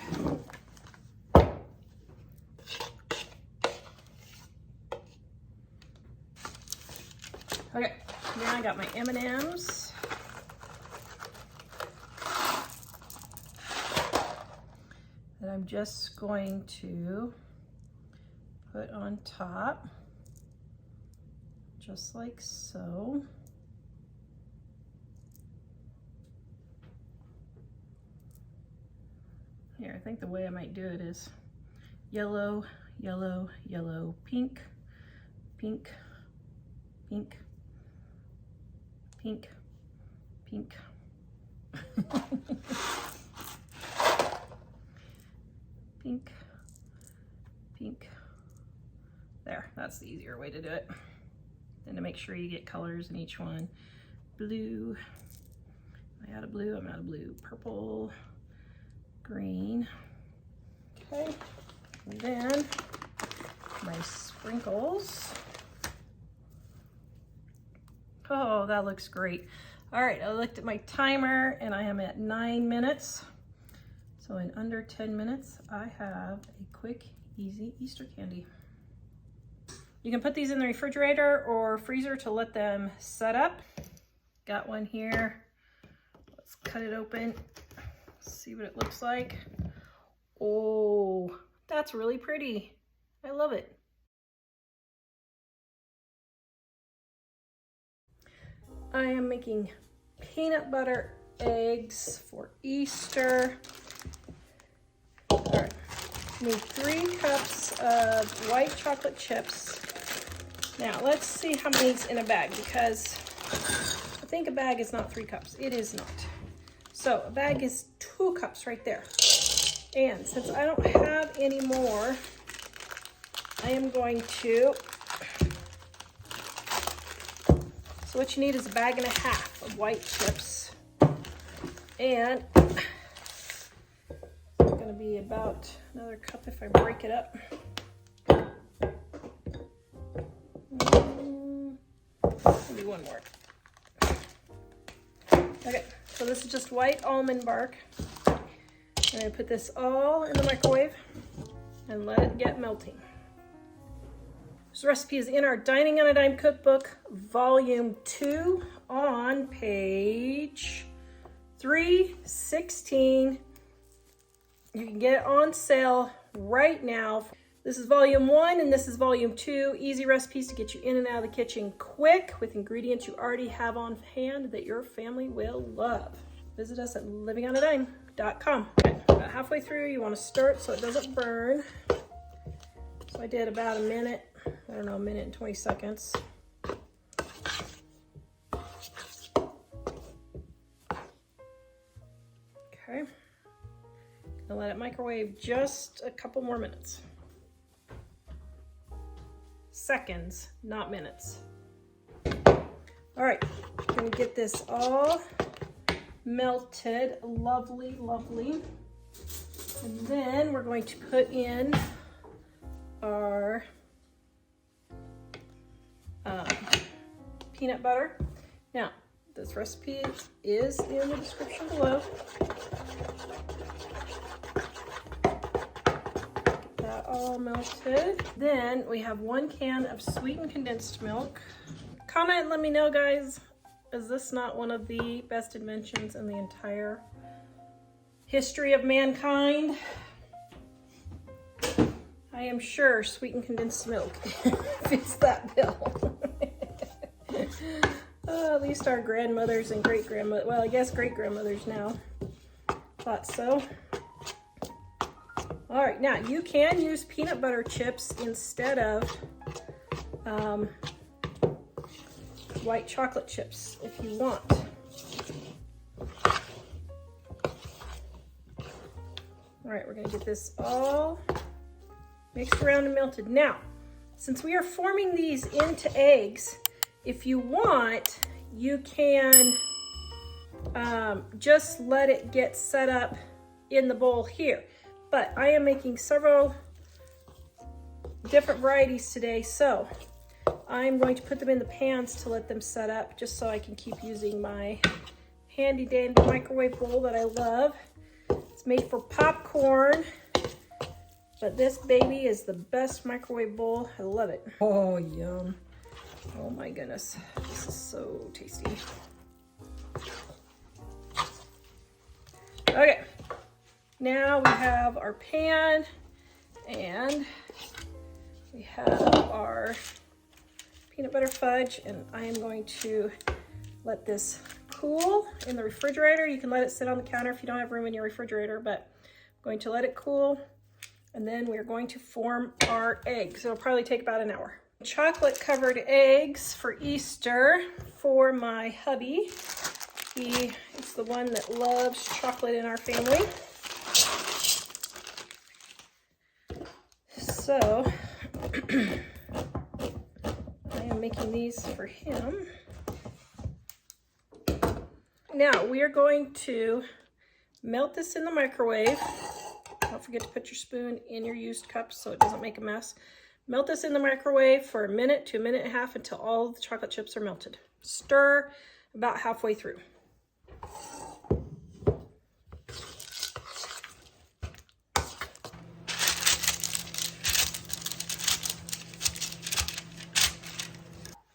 Okay, now I got my M&Ms. That I'm just going to put on top, just like so. Here, I think the way I might do it is yellow, yellow, yellow, pink, pink, pink, pink, pink. Pink, pink. There, that's the easier way to do it. Then to make sure you get colors in each one. Blue, am I out of blue? I'm out of blue. Purple, green. Okay, and then my sprinkles. Oh, that looks great. All right, I looked at my timer and I am at 9 minutes. So in under 10 minutes, I have a quick, easy Easter candy. You can put these in the refrigerator or freezer to let them set up. Got one here. Let's cut it open. See what it looks like. Oh, that's really pretty. I love it. I am making peanut butter eggs for Easter. All right, need 3 cups of white chocolate chips. Now let's see how many's in a bag, because I think a bag is not 3 cups. It is not. So a bag is 2 cups right there. And since I don't have any more, I am going to, so what you need is a bag and a half of white chips. And it's gonna be about another cup if I break it up. Maybe one more. Okay, so this is just white almond bark. I'm gonna put this all in the microwave and let it get melting. This recipe is in our Dining on a Dime cookbook, volume 2, on page 316. You can get it on sale right now. This is volume 1 and this is volume 2. Easy recipes to get you in and out of the kitchen quick with ingredients you already have on hand that your family will love. Visit us at livingonadime.com. Okay, about halfway through, you want to stir it so it doesn't burn. So I did about a minute, I don't know, a minute and 20 seconds. Okay. Gonna let it microwave just a couple more minutes. Seconds, not minutes. All right, gonna get this all melted, lovely, lovely. And then we're going to put in our peanut butter. Now, this recipe is in the description below. Get that all melted. Then we have 1 can of sweetened condensed milk. Comment and let me know, guys, is this not one of the best inventions in the entire history of mankind? I am sure sweetened condensed milk fits that bill. least our grandmothers and great-grandmothers, well, I guess great-grandmothers now, thought so. All right, now you can use peanut butter chips instead of white chocolate chips if you want. All right, we're gonna get this all mixed around and melted. Now, since we are forming these into eggs, if you want, you can just let it get set up in the bowl here. But I am making several different varieties today, so I'm going to put them in the pans to let them set up, just so I can keep using my handy dandy microwave bowl that I love. It's made for popcorn, but this baby is the best microwave bowl. I love it. Oh, yum. Oh my goodness, this is so tasty. Okay, now we have our pan and we have our peanut butter fudge, and I am going to let this cool in the refrigerator. You can let it sit on the counter if you don't have room in your refrigerator, but I'm going to let it cool, and then we're going to form our eggs. It'll probably take about an hour. Chocolate covered eggs for Easter for my hubby. He is the one that loves chocolate in our family. So I am making these for him. Now we are going to melt this in the microwave. Don't forget to put your spoon in your used cup so it doesn't make a mess. Melt this in the microwave for a minute to a minute and a half until all of the chocolate chips are melted. Stir about halfway through.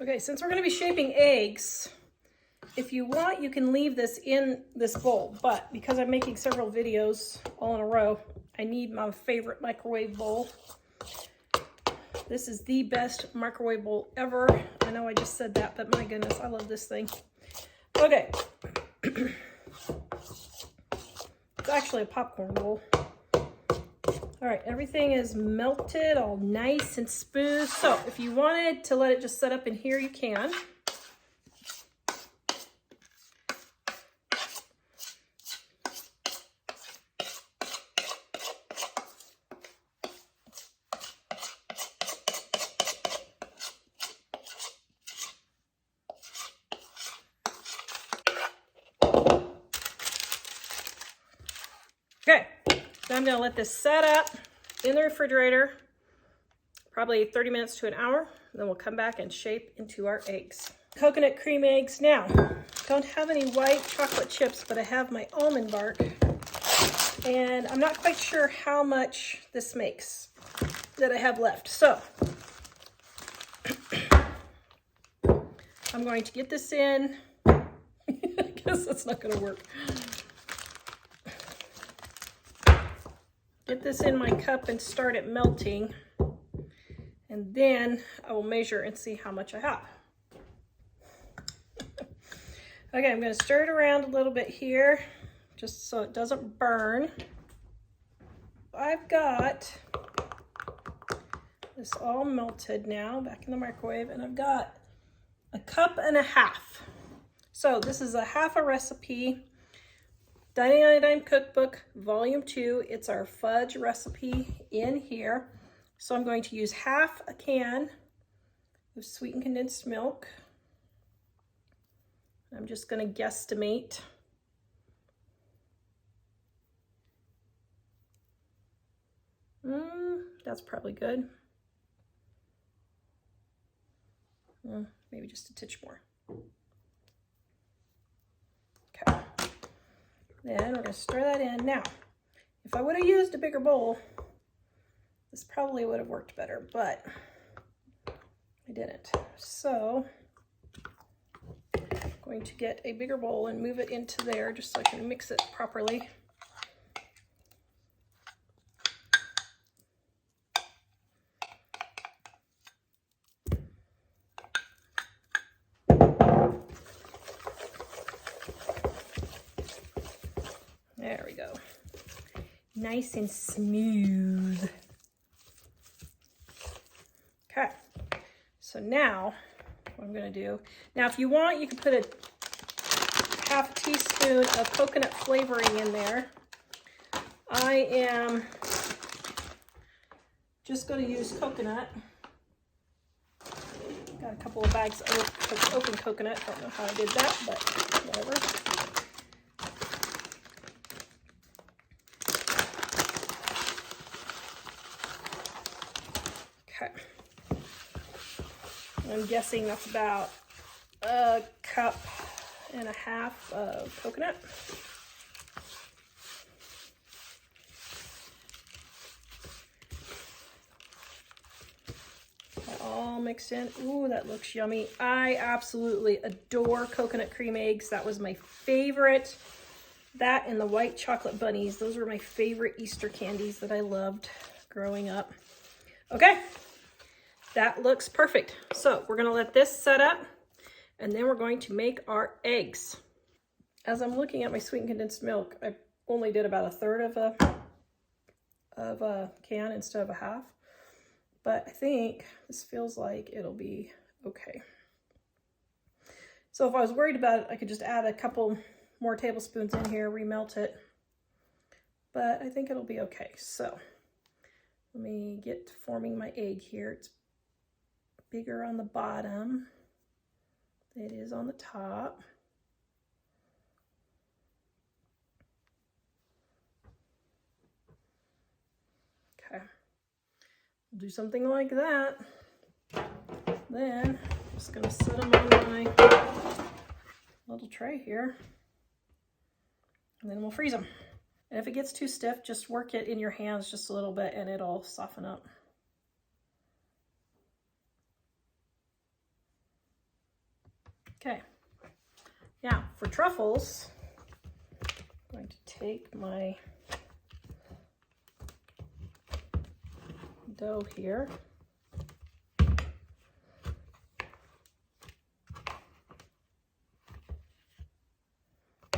Okay, since we're going to be shaping eggs, if you want, you can leave this in this bowl, but because I'm making several videos all in a row, I need my favorite microwave bowl. This is the best microwave bowl ever. I know I just said that, but my goodness, I love this thing. Okay. It's actually a popcorn bowl. All right, everything is melted, all nice and smooth. So if you wanted to let it just set up in here, you can. Okay, so I'm gonna let this set up in the refrigerator, probably 30 minutes to an hour. Then we'll come back and shape into our eggs. Coconut cream eggs. Now, don't have any white chocolate chips, but I have my almond bark. And I'm not quite sure how much this makes that I have left. So, I'm going to get this in. I guess that's not gonna work. Get this in my cup and start it melting, and then I will measure and see how much I have. Okay, I'm going to stir it around a little bit here just so it doesn't burn. I've got this all melted now back in the microwave, and I've got a cup and a half. So this is a half a recipe. Dining on a Dime Cookbook, Volume 2. It's our fudge recipe in here. So I'm going to use half a can of sweetened condensed milk. I'm just going to guesstimate. That's probably good. Maybe just a titch more. Okay. Then we're going to stir that in. Now, if I would have used a bigger bowl, this probably would have worked better, but I didn't. So I'm going to get a bigger bowl and move it into there just so I can mix it properly. nice and smooth. Okay, so now what I'm gonna do, now if you want, you can put a half teaspoon of coconut flavoring in there. I am just gonna use coconut. Got a couple of bags of open coconut. Don't know how I did that, but whatever. Okay. I'm guessing that's about a cup and a half of coconut. That all mixed in. Ooh, that looks yummy. I absolutely adore coconut cream eggs. That was my favorite. That and the white chocolate bunnies. Those were my favorite Easter candies that I loved growing up. Okay, that looks perfect. So we're gonna let this set up and then we're going to make our eggs. As I'm looking at my sweetened condensed milk, I only did about a third of a can instead of a half. But I think this feels like it'll be okay. So if I was worried about it, I could just add a couple more tablespoons in here, remelt it. But I think it'll be okay. So let me get forming my egg here. It's bigger on the bottom than it is on the top. Okay. Do something like that. Then I'm just gonna set them on my little tray here, and then we'll freeze them. And if it gets too stiff, just work it in your hands just a little bit and it'll soften up. Okay, now for truffles, I'm going to take my dough here.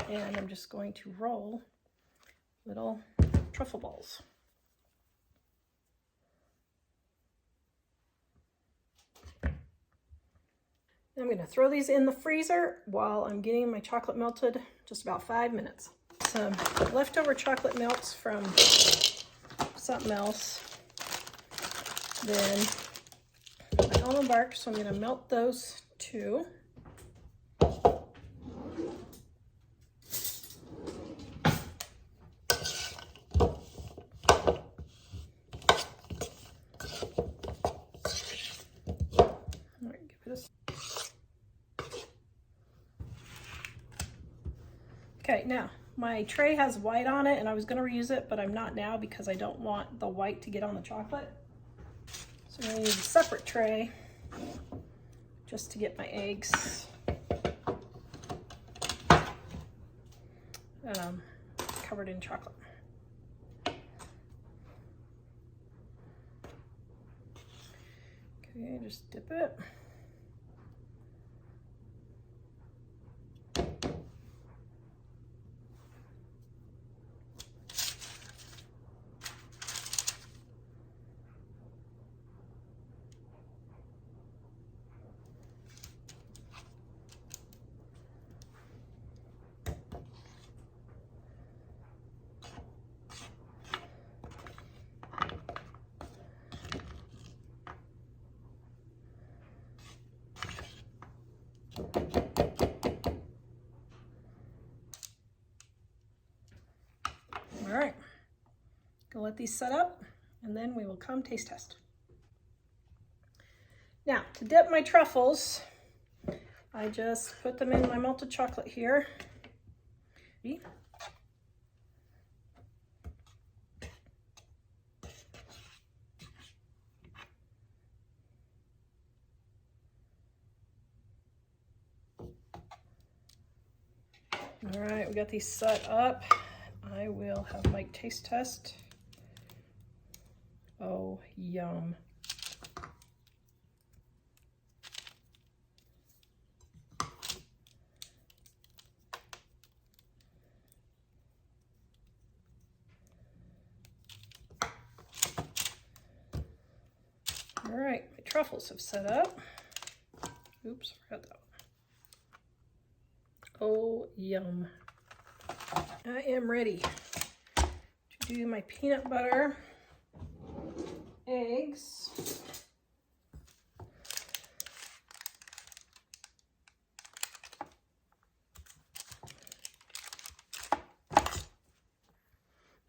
And I'm just going to roll little truffle balls. I'm going to throw these in the freezer while I'm getting my chocolate melted, just about 5 minutes. Some leftover chocolate melts from something else. Then my almond bark, so I'm going to melt those too. Okay, now my tray has white on it and I was going to reuse it, but I'm not now because I don't want the white to get on the chocolate. So I'm going to use a separate tray just to get my eggs covered in chocolate. Okay, just dip it. All right, go let these set up and then we will come taste test. Now to dip my truffles, I just put them in my melted chocolate here. All right, we got these set up. I will have Mike taste test. Oh, yum. truffles have set up. Oops, forgot that one. Oh, yum. I am ready to do my peanut butter, eggs,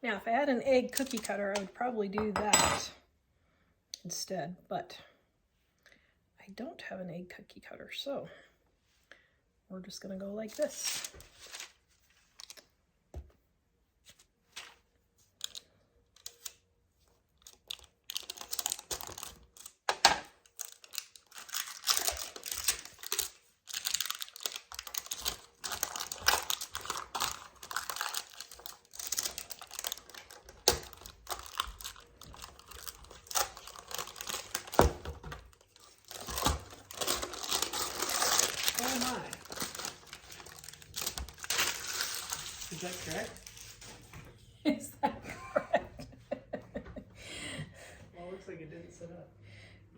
now if I had an egg cookie cutter, I would probably do that instead, but I don't have an egg cookie cutter, so we're just gonna go like this. Oh my. Is that correct? Is that correct? Well, it looks like it didn't set up.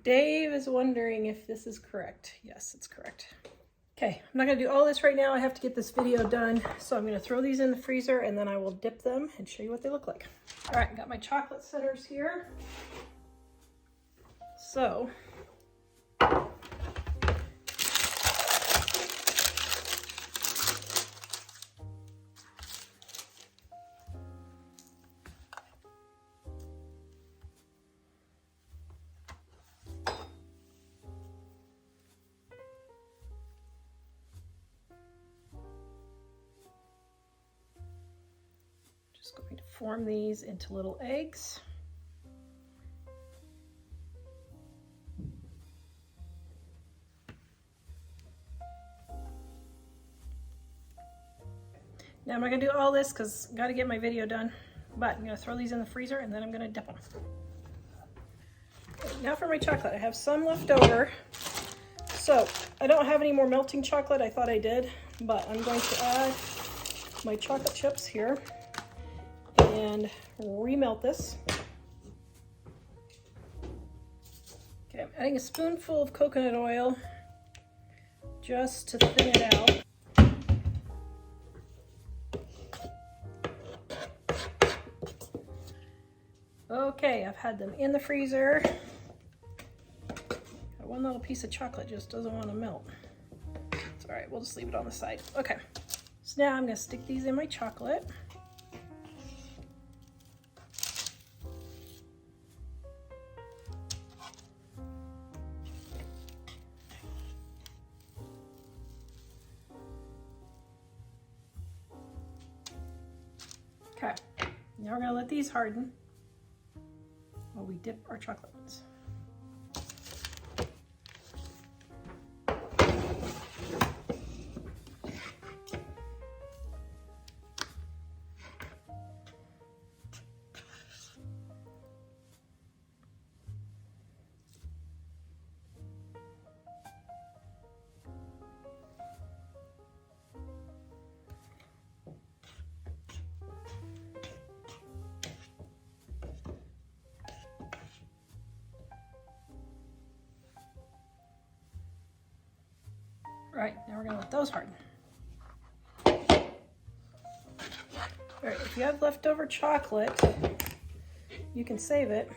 Dave is wondering if this is correct. Yes, it's correct. Okay, I'm not gonna do all this right now. I have to get this video done. So I'm gonna throw these in the freezer and then I will dip them and show you what they look like. All right, got my chocolate centers here. So, just going to form these into little eggs. Now I'm not gonna do all this because I gotta get my video done, but I'm gonna throw these in the freezer and then I'm gonna dip them. Okay, now for my chocolate, I have some left over. So I don't have any more melting chocolate. I thought I did, but I'm going to add my chocolate chips here and remelt this. Okay, I'm adding a spoonful of coconut oil just to thin it out. Okay, I've had them in the freezer. Got one little piece of chocolate just doesn't want to melt. It's all right, we'll just leave it on the side. Okay, so now I'm gonna stick these in my chocolate. Okay, now we're gonna let these harden while we dip our chocolate ones. Right, now we're gonna let those harden. All right, if you have leftover chocolate, you can save it.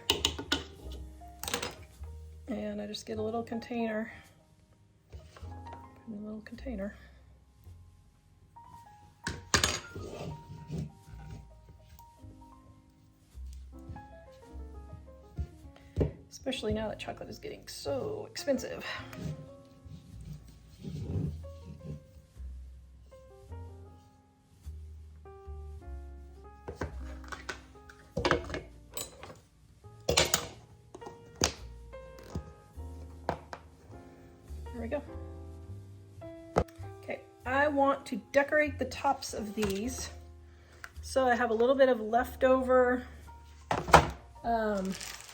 And I just get a little container. Put in a little container. Especially now that chocolate is getting so expensive. There we go. Okay, I want to decorate the tops of these. So I have a little bit of leftover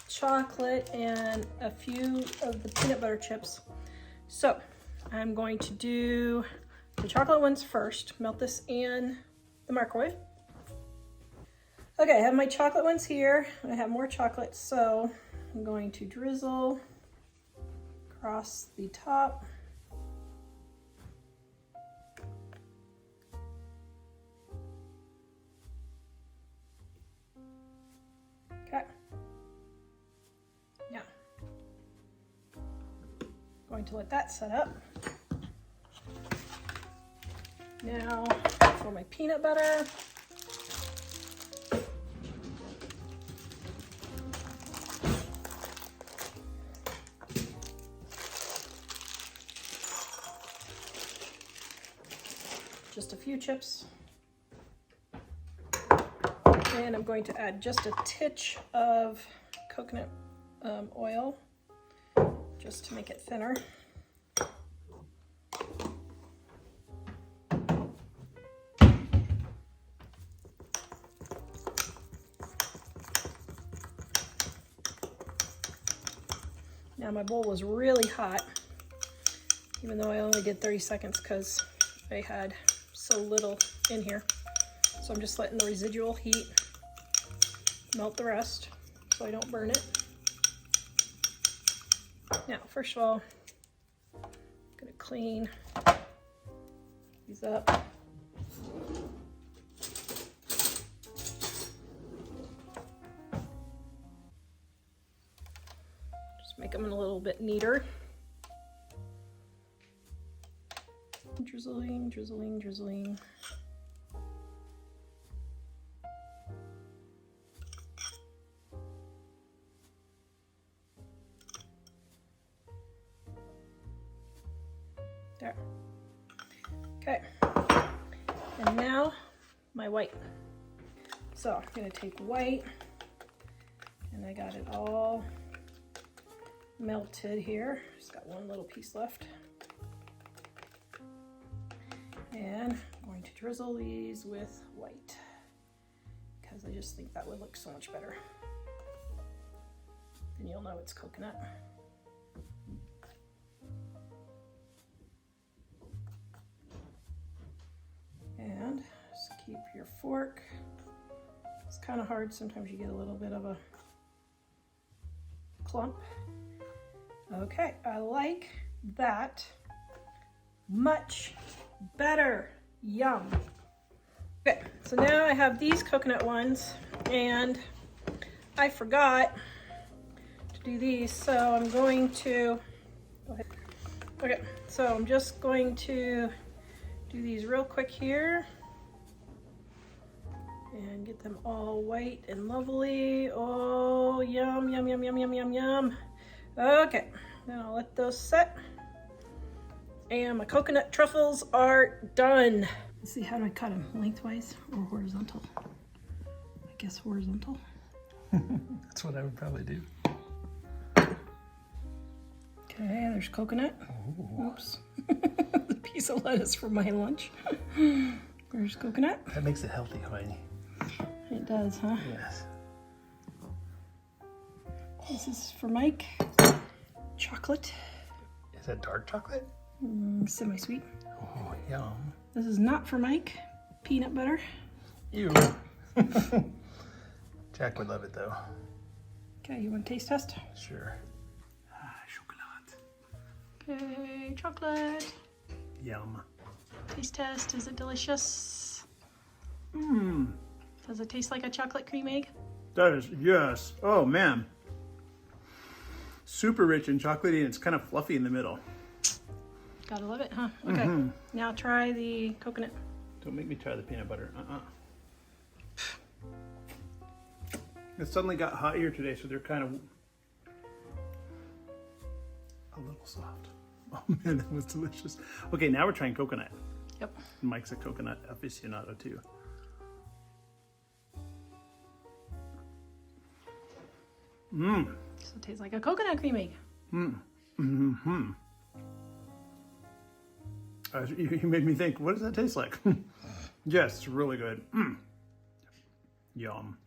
chocolate and a few of the peanut butter chips. So I'm going to do the chocolate ones first, melt this in the microwave. Okay, I have my chocolate ones here. I have more chocolate, so I'm going to drizzle across the top. Okay. Now, going to let that set up. Now for my peanut butter. Just a few chips. And I'm going to add just a titch of coconut oil just to make it thinner. Now my bowl was really hot, even though I only did 30 seconds because I had so little in here. So I'm just letting the residual heat melt the rest so I don't burn it. Now, first of all, I'm gonna clean these up. Just make them a little bit neater. Drizzling, drizzling, drizzling. There. Okay. And now my white. So I'm gonna take white, and I got it all melted here. Just got one little piece left. And I'm going to drizzle these with white because I just think that would look so much better. Then you'll know it's coconut. And just keep your fork. It's kind of hard. Sometimes you get a little bit of a clump. Okay, I like that much better. Yum. Okay, so now I have these coconut ones, and I forgot to do these, so I'm going to go ahead. Okay, so I'm just going to do these real quick here and get them all white and lovely. Oh, yum, yum, yum, yum, yum, yum, yum. Okay, now I'll let those set. And my coconut truffles are done. Let's see, how do I cut them? Lengthwise or horizontal? I guess horizontal. That's what I would probably do. Okay, there's coconut. Ooh. Oops. The piece of lettuce for my lunch. There's coconut. That makes it healthy, honey. It does, huh? Yes. This is for Mike. Chocolate. Is that dark chocolate? Semi-sweet. Oh, yum. This is not for Mike. Peanut butter. Ew. Jack would love it though. Okay, you want a taste test? Sure. Ah, chocolate. Okay, chocolate. Yum. Taste test. Is it delicious? Mmm. Does it taste like a chocolate cream egg? That is, yes. Oh man. Super rich and chocolatey, and it's kind of fluffy in the middle. Gotta love it, huh? Okay. Now try the coconut. Don't make me try the peanut butter. It suddenly got hot here today, so they're kind of a little soft. Oh man, that was delicious. Okay, now we're trying coconut. Yep. Mike's a coconut aficionado too. Mmm. So it tastes like a coconut cream egg. You made me think, what does that taste like? Yes, it's really good. Yum.